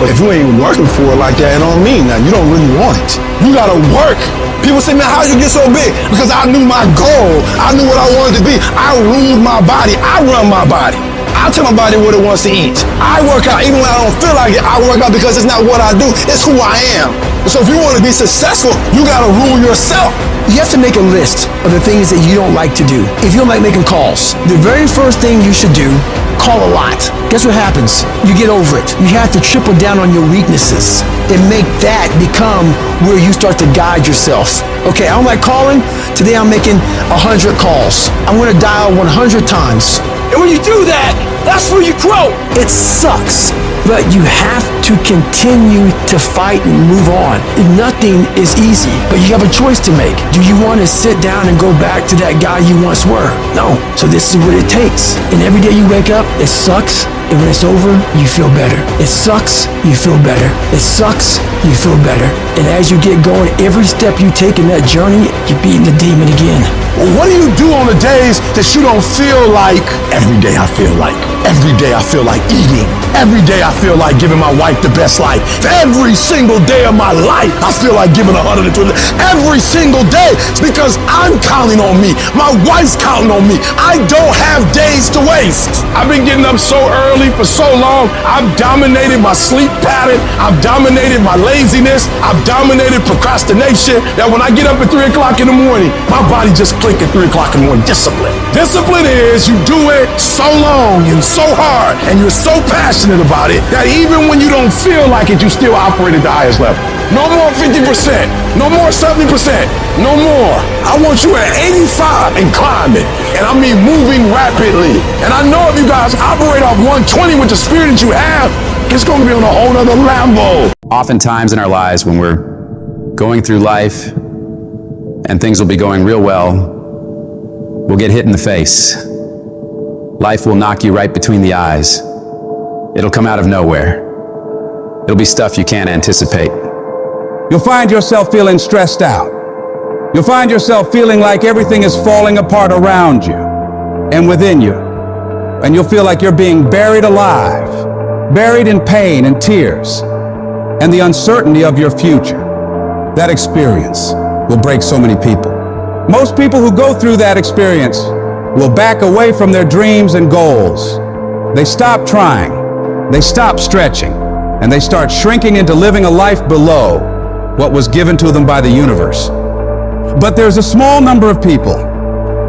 But if you ain't working for it like that, it don't mean that. You don't really want it. You gotta work. People say, man, how you get so big? Because I knew my goal. I knew what I wanted to be. I ruled my body. I run my body. I tell my body what it wants to eat. I work out even when I don't feel like it. I work out because it's not what I do, it's who I am. So if you want to be successful, you got to rule yourself. You have to make a list of the things that you don't like to do. If you don't like making calls, the very first thing you should do, call a lot. Guess what happens? You get over it. You have to triple down on your weaknesses and make that become where you start to guide yourself. Okay, I don't like calling. Today I'm making 100 calls. I'm going to dial 100 times. And when you do that, that's where you grow. It sucks, but you have to continue to fight and move on. Nothing is easy, but you have a choice to make. Do you want to sit down and go back to that guy you once were? No. So this is what it takes. And every day you wake up, it sucks. And when it's over, you feel better. It sucks, you feel better. It sucks, you feel better. And as you get going, every step you take in that journey, you're beating the demon again. Well, what do you do on the days that you don't feel like? Every day I feel like. Every day I feel like eating. Every day I feel like giving my wife the best life. Every single day of my life, I feel like giving 120. Every single day. It's because I'm counting on me. My wife's counting on me. I don't have days to waste. I've been getting up so early for so long. I've dominated my sleep pattern. I've dominated my laziness. I've dominated procrastination. That when I get up at 3 o'clock in the morning, my body just click at 3 o'clock in the morning. Discipline. Discipline is you do it so long and so hard and you're so passionate about it that even when you don't feel like it, you still operate at the highest level. No more 50%. No more 70%. No more. I want you at 85 and climbing. And I mean moving rapidly. And I know if you guys operate off 120 with the spirit that you have, it's going to be on a whole other level. Oftentimes in our lives when we're going through life and things will be going real well, we'll get hit in the face. Life will knock you right between the eyes. It'll come out of nowhere. It'll be stuff you can't anticipate. You'll find yourself feeling stressed out. You'll find yourself feeling like everything is falling apart around you and within you. And you'll feel like you're being buried alive, buried in pain and tears and the uncertainty of your future. That experience will break so many people. Most people who go through that experience will back away from their dreams and goals. They stop trying, they stop stretching, and they start shrinking into living a life below what was given to them by the universe. But there's a small number of people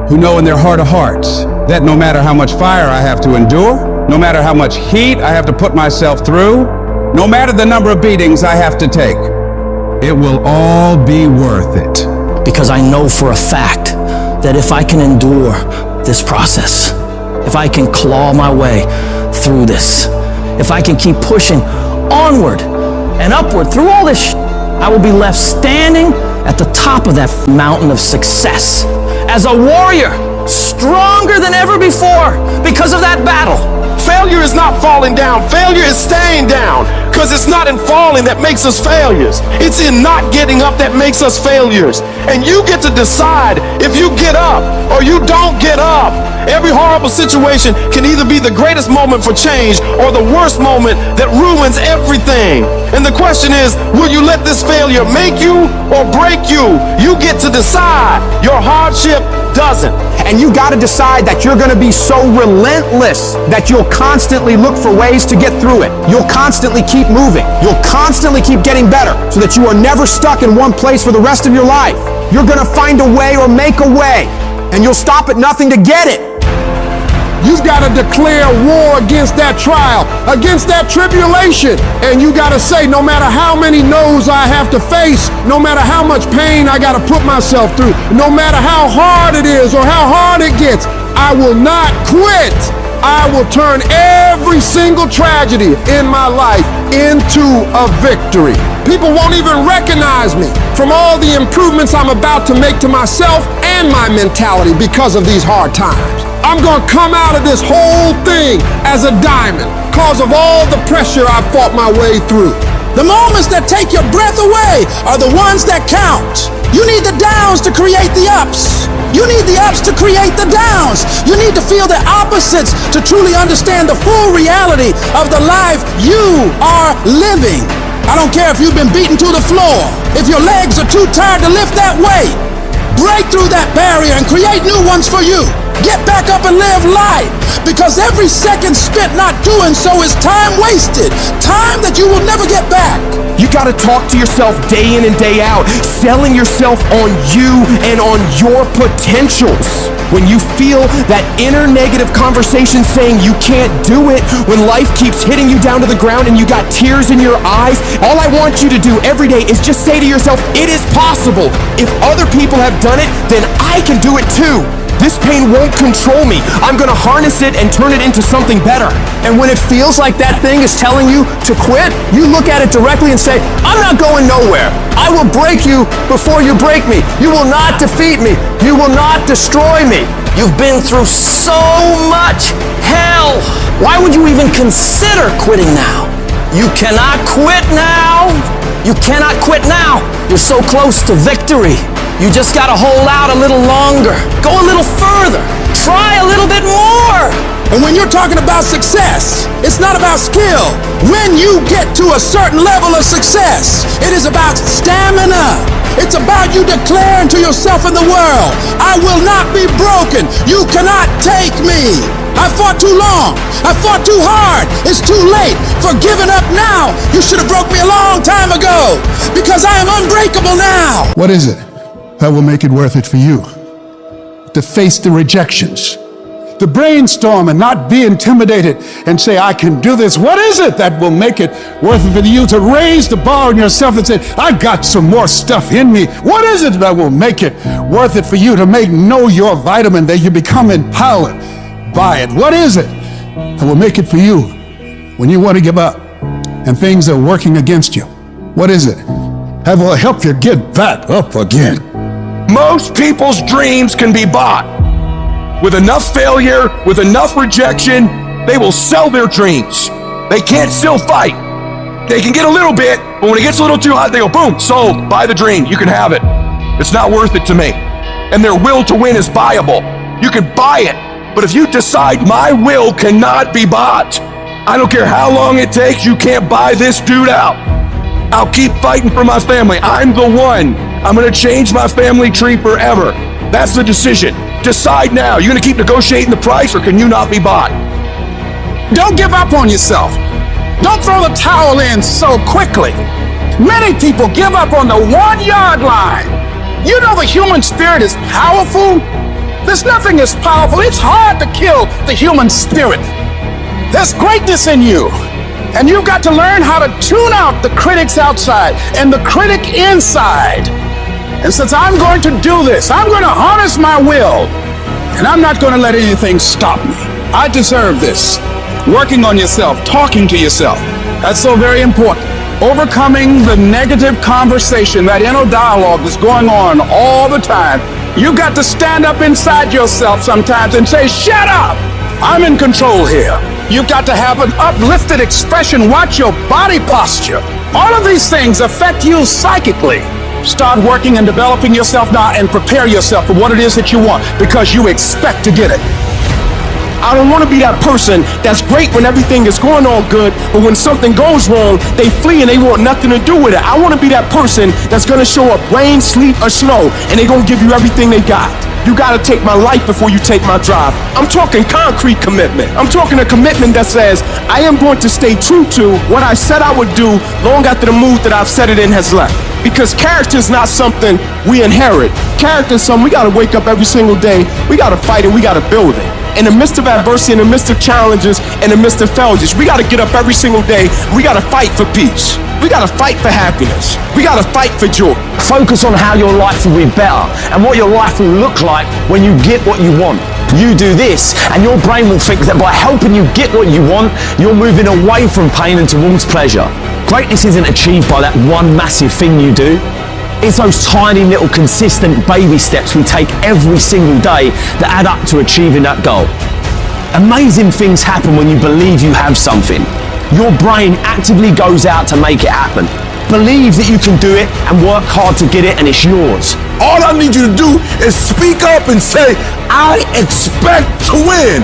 who know in their heart of hearts that no matter how much fire I have to endure, no matter how much heat I have to put myself through, no matter the number of beatings I have to take, it will all be worth it. Because I know for a fact that if I can endure this process, if I can claw my way through this, if I can keep pushing onward and upward through all this I will be left standing at the top of that mountain of success as a warrior, stronger than ever before because of that battle. Failure is not falling down. Failure is staying down. Because it's not in falling that makes us failures. It's in not getting up that makes us failures. And you get to decide if you get up or you don't get up. Every horrible situation can either be the greatest moment for change or the worst moment that ruins everything. And the question is, will you let this failure make you or break you? You get to decide. Your hardship doesn't. And you got to decide that you're going to be so relentless that you'll constantly look for ways to get through it. You'll constantly keep moving. You'll constantly keep getting better so that you are never stuck in one place for the rest of your life. You're going to find a way or make a way, and you'll stop at nothing to get it. You've got to declare war against that trial, against that tribulation. And you got to say, no matter how many no's I have to face, no matter how much pain I got to put myself through, no matter how hard it is or how hard it gets, I will not quit. I will turn every single tragedy in my life into a victory. People won't even recognize me from all the improvements I'm about to make to myself and my mentality because of these hard times. I'm gonna come out of this whole thing as a diamond because of all the pressure I fought my way through. The moments that take your breath away are the ones that count. You need the downs to create the ups. You need the ups to create the downs. You need to feel the opposites to truly understand the full reality of the life you are living. I don't care if you've been beaten to the floor, if your legs are too tired to lift that weight. Break through that barrier and create new ones for you. Get back up and live life, because every second spent not doing so is time wasted, time that you will never get back. You gotta talk to yourself day in and day out, selling yourself on you and on your potentials. When you feel that inner negative conversation saying you can't do it, when life keeps hitting you down to the ground and you got tears in your eyes, all I want you to do every day is just say to yourself, it is possible. If other people have done it, then I can do it too. This pain won't control me. I'm gonna harness it and turn it into something better. And when it feels like that thing is telling you to quit, you look at it directly and say, I'm not going nowhere. I will break you before you break me. You will not defeat me. You will not destroy me. You've been through so much hell. Why would you even consider quitting now? You cannot quit now. You cannot quit now. You're so close to victory. You just gotta hold out a little longer. Go a little further. Try a little bit more. And when you're talking about success, it's not about skill. When you get to a certain level of success, it is about stamina. It's about you declaring to yourself in the world, I will not be broken. You cannot take me. I fought too long. I fought too hard. It's too late for giving up now. You should have broke me a long time ago, because I am unbreakable now. What is it that will make it worth it for you? To face the rejections, to brainstorm and not be intimidated and say, I can do this. What is it that will make it worth it for you to raise the bar on yourself and say, I got some more stuff in me? What is it that will make it worth it for you to know your vitamin, that you become empowered by it? What is it that will make it for you when you want to give up and things are working against you? What is it that will help you get back up again? Most people's dreams can be bought. With enough failure, with enough rejection, they will sell their dreams. They can't still fight. They can get a little bit, but when it gets a little too hot, they go, boom, sold, buy the dream, you can have it. It's not worth it to me. And their will to win is buyable. You can buy it, but if you decide my will cannot be bought, I don't care how long it takes, you can't buy this dude out. I'll keep fighting for my family. I'm the one. I'm gonna change my family tree forever. That's the decision. Decide now. You gonna keep negotiating the price, or can you not be bought? Don't give up on yourself. Don't throw the towel in so quickly. Many people give up on the 1 yard line. You know the human spirit is powerful. There's nothing as powerful. It's hard to kill the human spirit. There's greatness in you. And you've got to learn how to tune out the critics outside and the critic inside. And since I'm going to do this, I'm going to harness my will, and I'm not going to let anything stop me. I deserve this. Working on yourself, talking to yourself, that's so very important. Overcoming the negative conversation, that inner dialogue that's going on all the time. You've got to stand up inside yourself sometimes and say, shut up! I'm in control here. You've got to have an uplifted expression. Watch your body posture. All of these things affect you psychically. Start working and developing yourself now and prepare yourself for what it is that you want, because you expect to get it. I don't want to be that person that's great when everything is going all good, but when something goes wrong, they flee and they want nothing to do with it. I want to be that person that's going to show up rain, sleet, or snow, and they're going to give you everything they got. You gotta take my life before you take my drive. I'm talking concrete commitment. I'm talking a commitment that says, I am going to stay true to what I said I would do long after the mood that I've set it in has left. Because character is not something we inherit. Character is something we gotta wake up every single day, we gotta fight, and we gotta build it. In the midst of adversity, in the midst of challenges, in the midst of failures, we gotta get up every single day, we gotta fight for peace. We gotta fight for happiness. We gotta fight for joy. Focus on how your life will be better and what your life will look like when you get what you want. You do this, and your brain will think that by helping you get what you want, you're moving away from pain and towards pleasure. Greatness isn't achieved by that one massive thing you do. It's those tiny little consistent baby steps we take every single day that add up to achieving that goal. Amazing things happen when you believe you have something. Your brain actively goes out to make it happen. Believe that you can do it and work hard to get it, and it's yours. All I need you to do is speak up and say, I expect to win.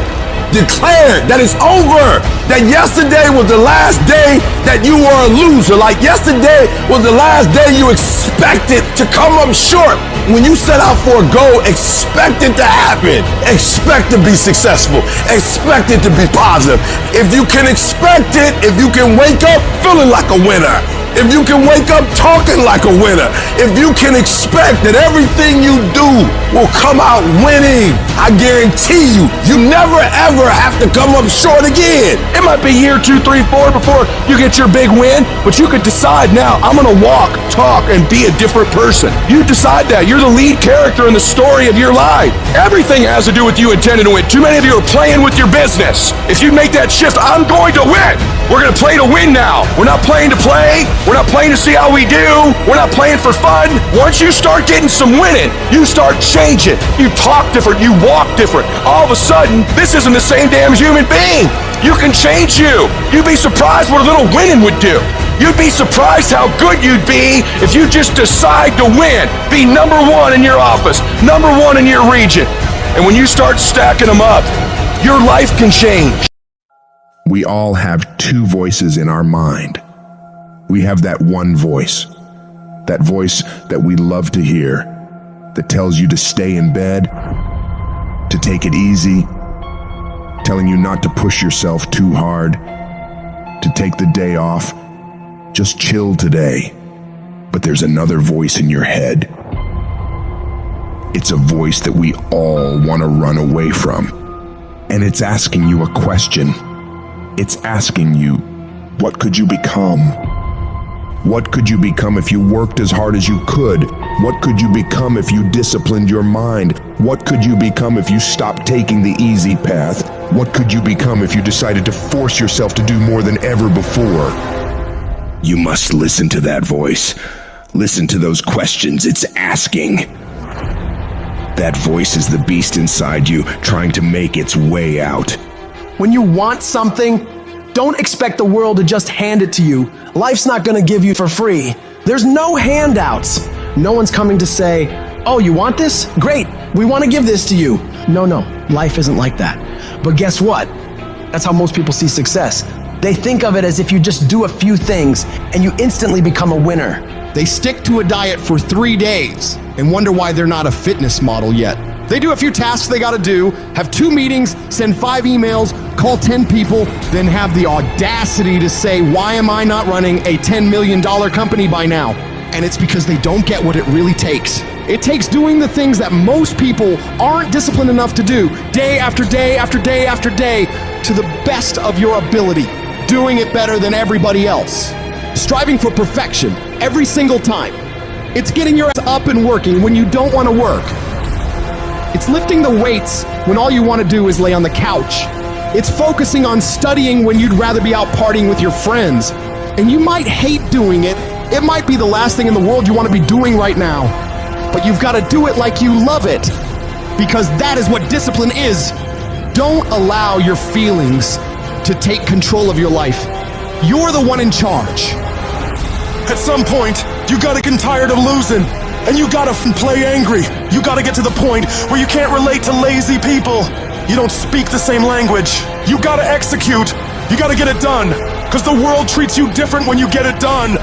declared that it's over. That yesterday was the last day that you were a loser. Like yesterday was the last day you expected to come up short. When you set out for a goal, expect it to happen. Expect to be successful. Expect it to be positive. If you can expect it, if you can wake up feeling like a winner, if you can wake up talking like a winner, if you can expect that everything you do will come out winning, I guarantee you, you never ever have to come up short again. It might be year 2, 3, 4 before you get your big win, but you could decide now, I'm gonna walk, talk, and be a different person. You decide that. You're the lead character in the story of your life. Everything has to do with you intending to win. Too many of you are playing with your business. If you make that shift, I'm going to win. We're gonna play to win now. We're not playing to play. We're not playing to see how we do. We're not playing for fun. Once you start getting some winning, you start changing. You talk different. You walk different. All of a sudden, this isn't the same damn human being. You can change you. You'd be surprised what a little winning would do. You'd be surprised how good you'd be if you just decide to win. Be number 1 in your office, number 1 in your region. And when you start stacking them up, your life can change. We all have 2 voices in our mind. We have that one voice that we love to hear, that tells you to stay in bed, to take it easy, telling you not to push yourself too hard, to take the day off, just chill today. But there's another voice in your head. It's a voice that we all want to run away from. And it's asking you a question. It's asking you, what could you become? What could you become if you worked as hard as you could? What could you become if you disciplined your mind? What could you become if you stopped taking the easy path? What could you become if you decided to force yourself to do more than ever before? You must listen to that voice. Listen to those questions it's asking. That voice is the beast inside you, trying to make its way out. When you want something, don't expect the world to just hand it to you. Life's not gonna give you for free. There's no handouts. No one's coming to say, oh, you want this? Great, we wanna give this to you. No, life isn't like that. But guess what? That's how most people see success. They think of it as if you just do a few things and you instantly become a winner. They stick to a diet for 3 days and wonder why they're not a fitness model yet. They do a few tasks they gotta do, have 2 meetings, send 5 emails, call 10 people, then have the audacity to say, why am I not running a $10 million company by now? And it's because they don't get what it really takes. It takes doing the things that most people aren't disciplined enough to do, day after day after day after day, to the best of your ability, doing it better than everybody else. Striving for perfection every single time. It's getting your ass up and working when you don't want to work. It's lifting the weights when all you want to do is lay on the couch. It's focusing on studying when you'd rather be out partying with your friends. And you might hate doing it. It might be the last thing in the world you want to be doing right now. But you've got to do it like you love it. Because that is what discipline is. Don't allow your feelings to take control of your life. You're the one in charge. At some point, you gotta get tired of losing. And you gotta play angry. You gotta get to the point where you can't relate to lazy people. You don't speak the same language. You gotta execute. You gotta get it done. Because the world treats you different when you get it done.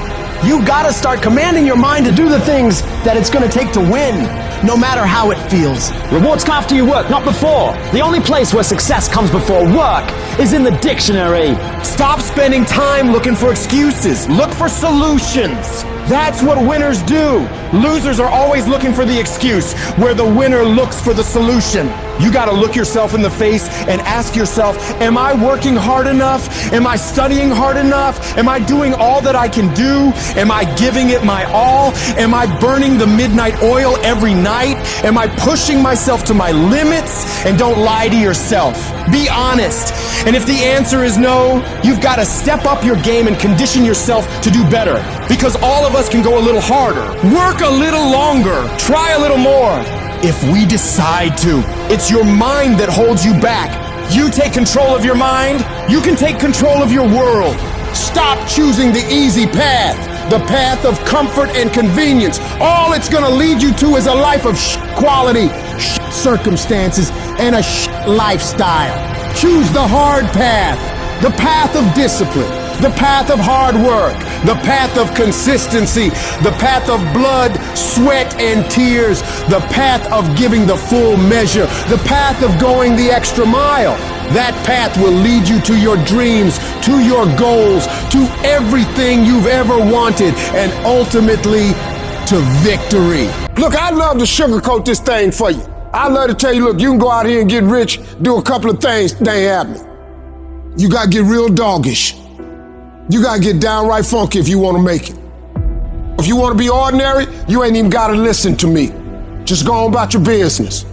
You gotta start commanding your mind to do the things that it's gonna take to win, no matter how it feels. Rewards come after you work, not before. The only place where success comes before work is in the dictionary. Stop spending time looking for excuses. Look for solutions. That's what winners do. Losers are always looking for the excuse, where the winner looks for the solution. You gotta look yourself in the face and ask yourself, am I working hard enough? Am I studying hard enough? Am I doing all that I can do? Am I giving it my all? Am I burning the midnight oil every night? Am I pushing myself to my limits? And don't lie to yourself. Be honest. And if the answer is no, you've gotta step up your game and condition yourself to do better. Because all of us can go a little harder, work a little longer, try a little more. If we decide to, it's your mind that holds you back. You take control of your mind, you can take control of your world. Stop choosing the easy path, the path of comfort and convenience. All it's gonna lead you to is a life of quality, circumstances, and a lifestyle. Choose the hard path, the path of discipline, the path of hard work, the path of consistency, the path of blood, sweat, and tears, the path of giving the full measure, the path of going the extra mile. That path will lead you to your dreams, to your goals, to everything you've ever wanted, and ultimately to victory. Look, I'd love to sugarcoat this thing for you. I'd love to tell you, look, you can go out here and get rich, do a couple of things, they ain't happening. You gotta get real doggish. You gotta get downright funky if you wanna make it. If you wanna be ordinary, you ain't even gotta listen to me. Just go on about your business.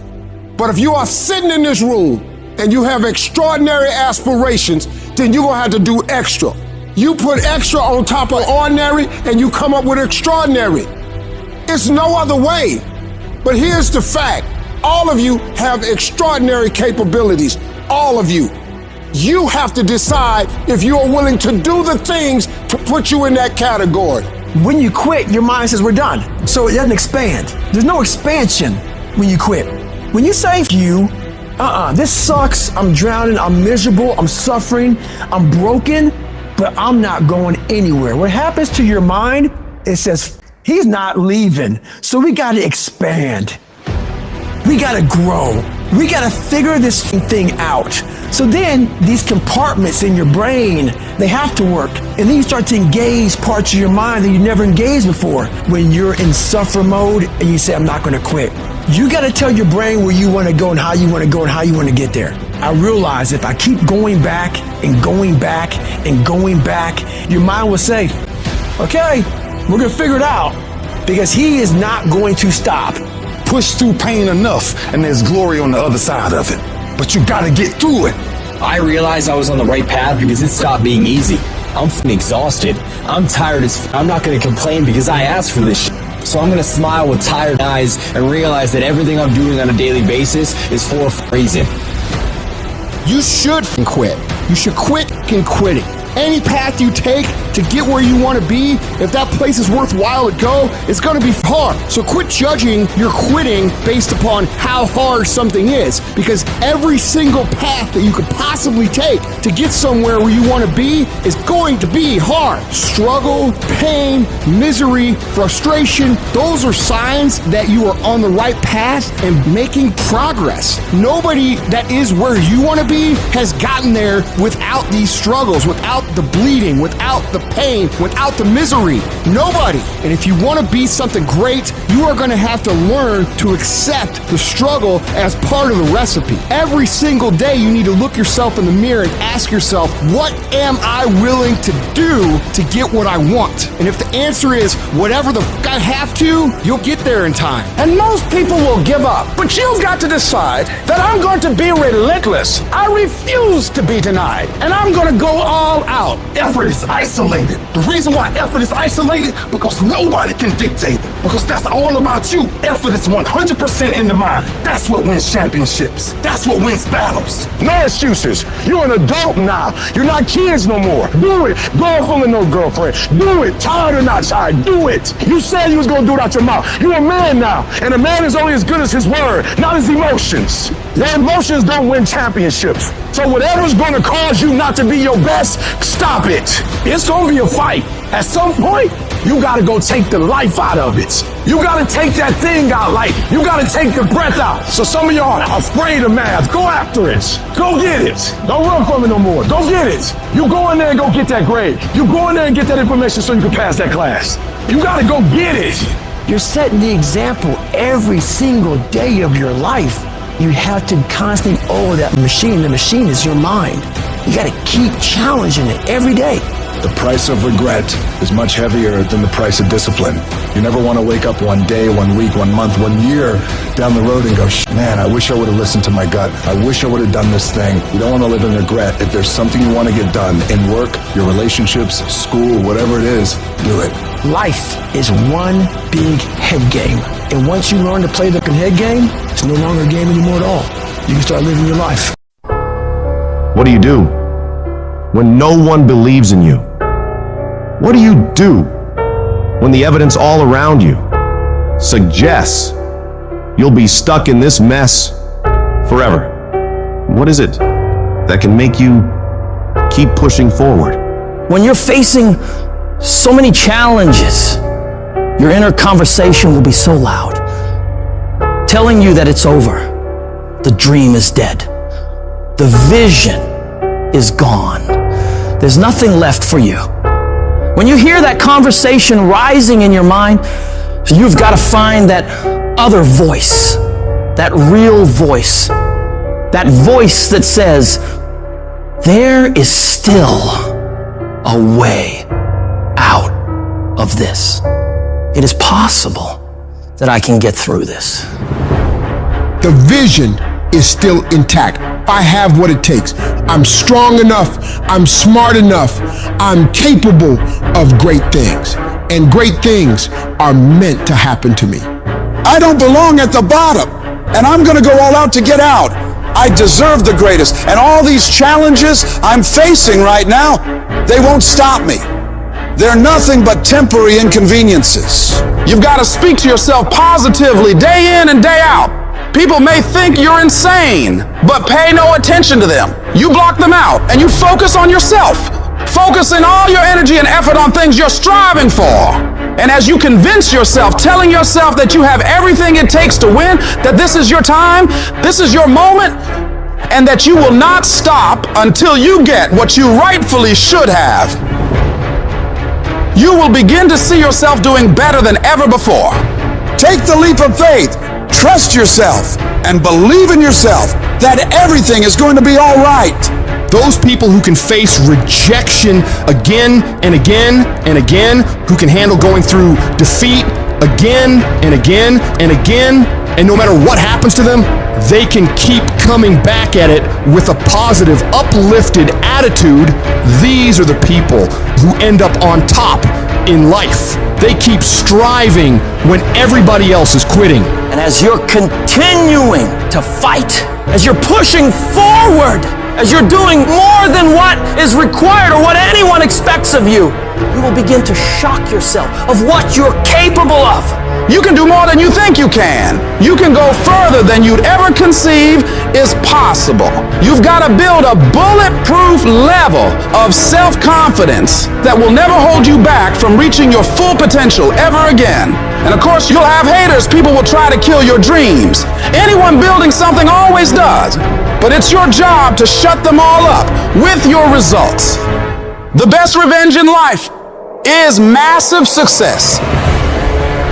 But if you are sitting in this room and you have extraordinary aspirations, then you're gonna have to do extra. You put extra on top of ordinary and you come up with extraordinary. It's no other way. But here's the fact. All of you have extraordinary capabilities. All of you. You have to decide if you are willing to do the things to put you in that category. When you quit, your mind says we're done. So it doesn't expand. There's no expansion when you quit. When you say this sucks, I'm drowning, I'm miserable, I'm suffering, I'm broken, but I'm not going anywhere. What happens to your mind, it says, he's not leaving. So we gotta expand. We gotta grow. We gotta figure this thing out. So then these compartments in your brain, they have to work. And then you start to engage parts of your mind that you never engaged before. When you're in suffer mode and you say, I'm not gonna quit. You gotta tell your brain where you wanna go and how you wanna go and how you wanna get there. I realize if I keep going back and going back and going back, your mind will say, okay, we're gonna figure it out because he is not going to stop. Push through pain enough and there's glory on the other side of it. But you gotta get through it. I realized I was on the right path because it stopped being easy. I'm exhausted. I'm tired as I'm not gonna complain because I asked for this shit. So I'm gonna smile with tired eyes and realize that everything I'm doing on a daily basis is for a reason. You should quit. You should quit quitting. Any path you take to get where you want to be, if that place is worthwhile to go, it's going to be hard. So quit judging your quitting based upon how hard something is, because every single path that you could possibly take to get somewhere where you want to be is going to be hard. Struggle, pain, misery, frustration, those are signs that you are on the right path and making progress. Nobody that is where you want to be has gotten there without these struggles, without the bleeding, without the pain, without the misery. Nobody. And if you want to be something great, you are going to have to learn to accept the struggle as part of the recipe. Every single day you need to look yourself in the mirror and ask yourself, what am I willing to do to get what I want? And if the answer is whatever the f*** I have to, you'll get there in time. And most people will give up. But you've got to decide that I'm going to be relentless. I refuse to be denied. And I'm going to go all out. Effort is isolated. The reason why effort is isolated, because nobody can dictate it. Because that's all about you. Effort is 100% in the mind. That's what wins championships. That's what wins battles. No excuses. You're an adult now. You're not kids no more. Do it. Girlfriend or no girlfriend. Do it. Tired or not tired. Do it. You said you was going to do it out your mouth. You're a man now. And a man is only as good as his word, not his emotions. Your emotions don't win championships. So whatever's going to cause you not to be your best, stop it. It's going to be a fight. At some point, you got to go take the life out of it. You got to take that thing out, like you got to take the breath out. So some of y'all are afraid of math. Go after it. Go get it. Don't run from it no more. Go get it. You go in there and go get that grade. You go in there and get that information so you can pass that class. You got to go get it. You're setting the example every single day of your life. You have to constantly owe that machine. The machine is your mind. You got to keep challenging it every day. The price of regret is much heavier than the price of discipline. You never want to wake up one day, 1 week, 1 month, 1 year down the road and go, man, I wish I would have listened to my gut. I wish I would have done this thing. You don't want to live in regret. If there's something you want to get done in work, your relationships, school, whatever it is, do it. Life is one big head game. And once you learn to play the head game, it's no longer a game anymore at all. You can start living your life. What do you do when no one believes in you? What do you do when the evidence all around you suggests you'll be stuck in this mess forever? What is it that can make you keep pushing forward. When you're facing so many challenges, your inner conversation will be so loud, telling you that it's over. The dream is dead. The vision is gone. There's nothing left for you. When you hear that conversation rising in your mind, you've got to find that other voice, that real voice, that voice that says, there is still a way out of this. It is possible that I can get through this. The vision is still intact. I have what it takes. I'm strong enough. I'm smart enough. I'm capable of great things. And great things are meant to happen to me. I don't belong at the bottom, and I'm going to go all out to get out. I deserve the greatest, and all these challenges I'm facing right now, they won't stop me. They're nothing but temporary inconveniences. You've got to speak to yourself positively day in and day out. People may think you're insane, but pay no attention to them. You block them out and you focus on yourself. Focusing all your energy and effort on things you're striving for. And as you convince yourself, telling yourself that you have everything it takes to win, that this is your time, this is your moment, and that you will not stop until you get what you rightfully should have, you will begin to see yourself doing better than ever before. Take the leap of faith. Trust yourself and believe in yourself that everything is going to be all right. Those people who can face rejection again and again and again, who can handle going through defeat again and again and again, and no matter what happens to them, they can keep coming back at it with a positive, uplifted attitude. These are the people who end up on top in life. They keep striving when everybody else is quitting. And as you're continuing to fight, as you're pushing forward, as you're doing more than what is required or what anyone expects of you, you will begin to shock yourself of what you're capable of. You can do more than you think you can. You can go further than you'd ever conceive is possible. You've got to build a bulletproof level of self-confidence that will never hold you back from reaching your full potential ever again. And of course, you'll have haters. People will try to kill your dreams. Anyone building something always does. But it's your job to shut them all up with your results. The best revenge in life is massive success.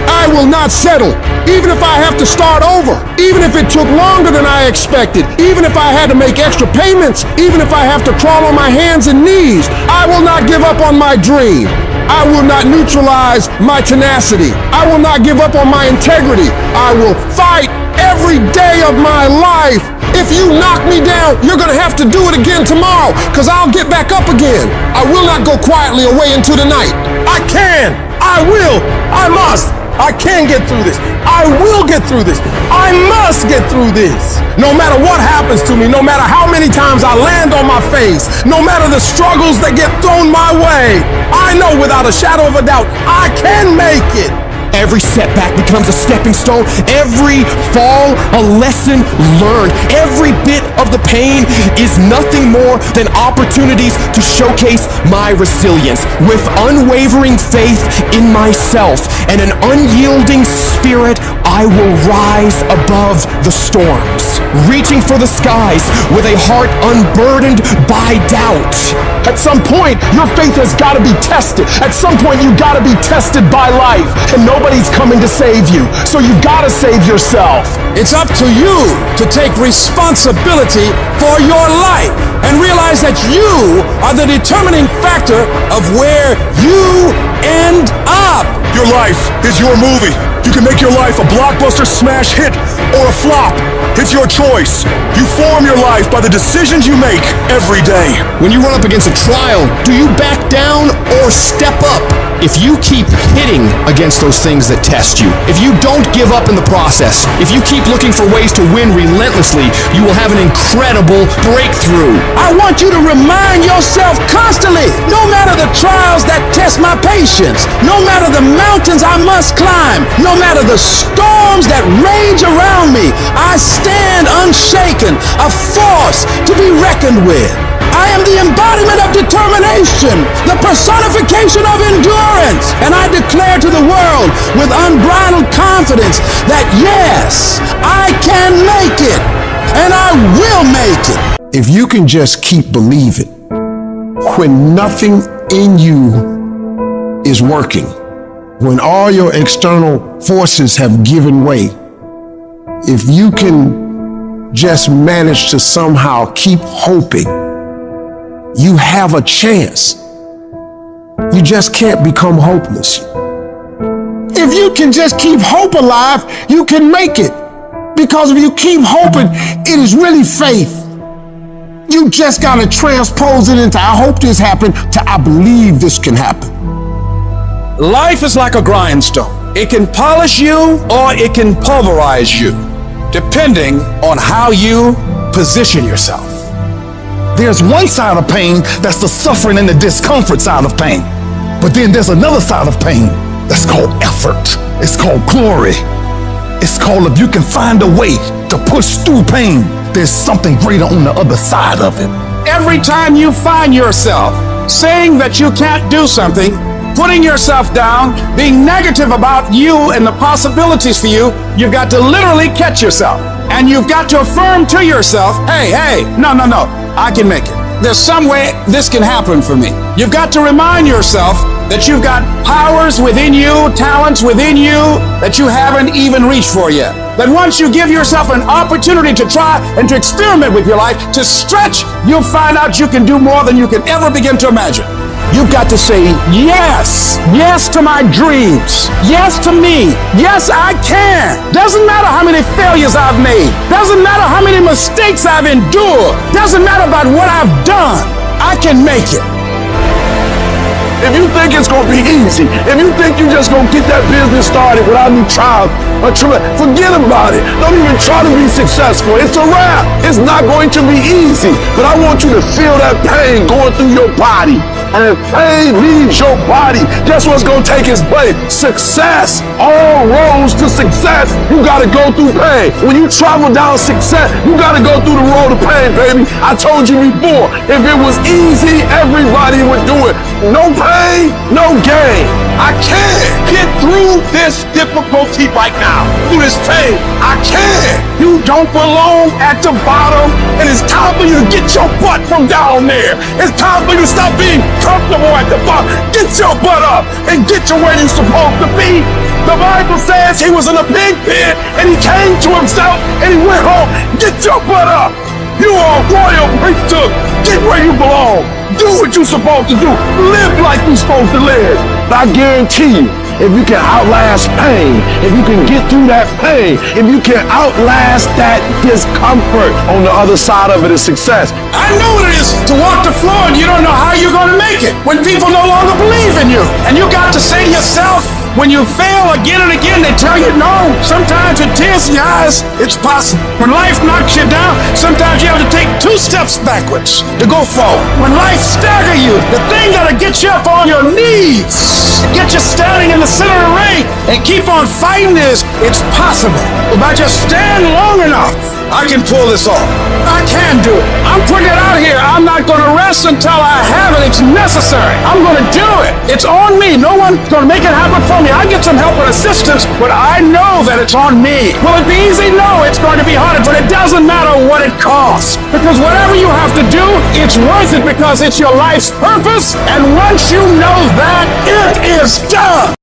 I will not settle, even if I have to start over, even if it took longer than I expected, even if I had to make extra payments, even if I have to crawl on my hands and knees. I will not give up on my dream. I will not neutralize my tenacity. I will not give up on my integrity. I will fight every day of my life. If you knock me down, you're gonna have to do it again tomorrow, because I'll get back up again. I will not go quietly away into the night. I can, I will, I must. I can get through this. I will get through this. I must get through this. No matter what happens to me, no matter how many times I land on my face, no matter the struggles that get thrown my way, I know without a shadow of a doubt, I can make it. Every setback becomes a stepping stone. Every fall, a lesson learned. Every bit of the pain is nothing more than opportunities to showcase my resilience. With unwavering faith in myself and an unyielding spirit, I will rise above the storms, reaching for the skies with a heart unburdened by doubt. At some point, your faith has got to be tested. At some point, you got to be tested by life. And nobody's coming to save you, so you've got to save yourself. It's up to you to take responsibility for your life and realize that you are the determining factor of where you end up. Your life is your movie. You can make your life a blockbuster smash hit or a flop. It's your choice. You form your life by the decisions you make every day. When you run up against a trial, do you back down or step up? If you keep hitting against those things that test you, if you don't give up in the process, if you keep looking for ways to win relentlessly, you will have an incredible breakthrough. I want you to remind yourself constantly, no matter the trials that test my patience, no matter the mountains I must climb, no matter the storms that rage around me, I stand unshaken, a force to be reckoned with. I am the embodiment of determination, the personification of endurance, and I declare to the world with unbridled confidence that yes, I can make it, and I will make it. If you can just keep believing when nothing in you is working, when all your external forces have given way, if you can just manage to somehow keep hoping, you have a chance. You just can't become hopeless. If you can just keep hope alive, you can make it. Because if you keep hoping, it is really faith. You just gotta transpose it into I hope this happened to I believe this can happen. Life is like a grindstone. It can polish you or it can pulverize you, depending on how you position yourself. There's one side of pain that's the suffering and the discomfort side of pain. But then there's another side of pain that's called effort. It's called glory. It's called if you can find a way to push through pain, there's something greater on the other side of it. Every time you find yourself saying that you can't do something, putting yourself down, being negative about you and the possibilities for you, you've got to literally catch yourself. And you've got to affirm to yourself, hey, no, I can make it. There's some way this can happen for me. You've got to remind yourself that you've got powers within you, talents within you that you haven't even reached for yet. That once you give yourself an opportunity to try and to experiment with your life, to stretch, you'll find out you can do more than you can ever begin to imagine. You've got to say yes to my dreams, yes to me, yes I can. Doesn't matter how many failures I've made, doesn't matter how many mistakes I've endured, doesn't matter about what I've done, I can make it. If you think it's gonna be easy, if you think you're just gonna get that business started without any trial or tribulation, forget about it. Don't even try to be successful. It's a wrap. It's not going to be easy. But I want you to feel that pain going through your body. And if pain leaves your body, guess what's gonna take its place? Success. All roads to success, you gotta go through pain. When you travel down success, you gotta go through the road of pain, baby. I told you before, if it was easy, everybody would do it. No pain, no gain. I can get through this difficulty right now, through this pain. I can. You don't belong at the bottom, and it's time for you to get your butt from down there. It's time for you to stop being comfortable at the bottom. Get your butt up and get to where you're supposed to be. The Bible says he was in a pig pit, and he came to himself, and he went home. Get your butt up. You are a royal priesthood. Get where you belong. Do what you're supposed to do. Live like you're supposed to live. I guarantee you, if you can outlast pain, if you can get through that pain, if you can outlast that discomfort, on the other side of it is success. I know what it is to walk the floor and you don't know how you're going to make it when people no longer believe in you. And you got to say to yourself, when you fail again and again, they tell you no. Sometimes with tears in your eyes, it's possible. When life knocks you down, sometimes you have to take 2 steps backwards to go forward. When life staggers you, the thing that'll get you up on your knees, get you standing in the center of the ring and keep on fighting is, it's possible. If I just stand long enough, I can pull this off. I can do it. I'm putting it out here. I'm not going to rest until I have it. It's necessary. I'm going to do it. It's on me. No one's going to make it happen for me. I get some help and assistance, but I know that it's on me. Will it be easy? No, it's going to be harder, but it doesn't matter what it costs. Because whatever you have to do, it's worth it because it's your life's purpose. And once you know that, it is done.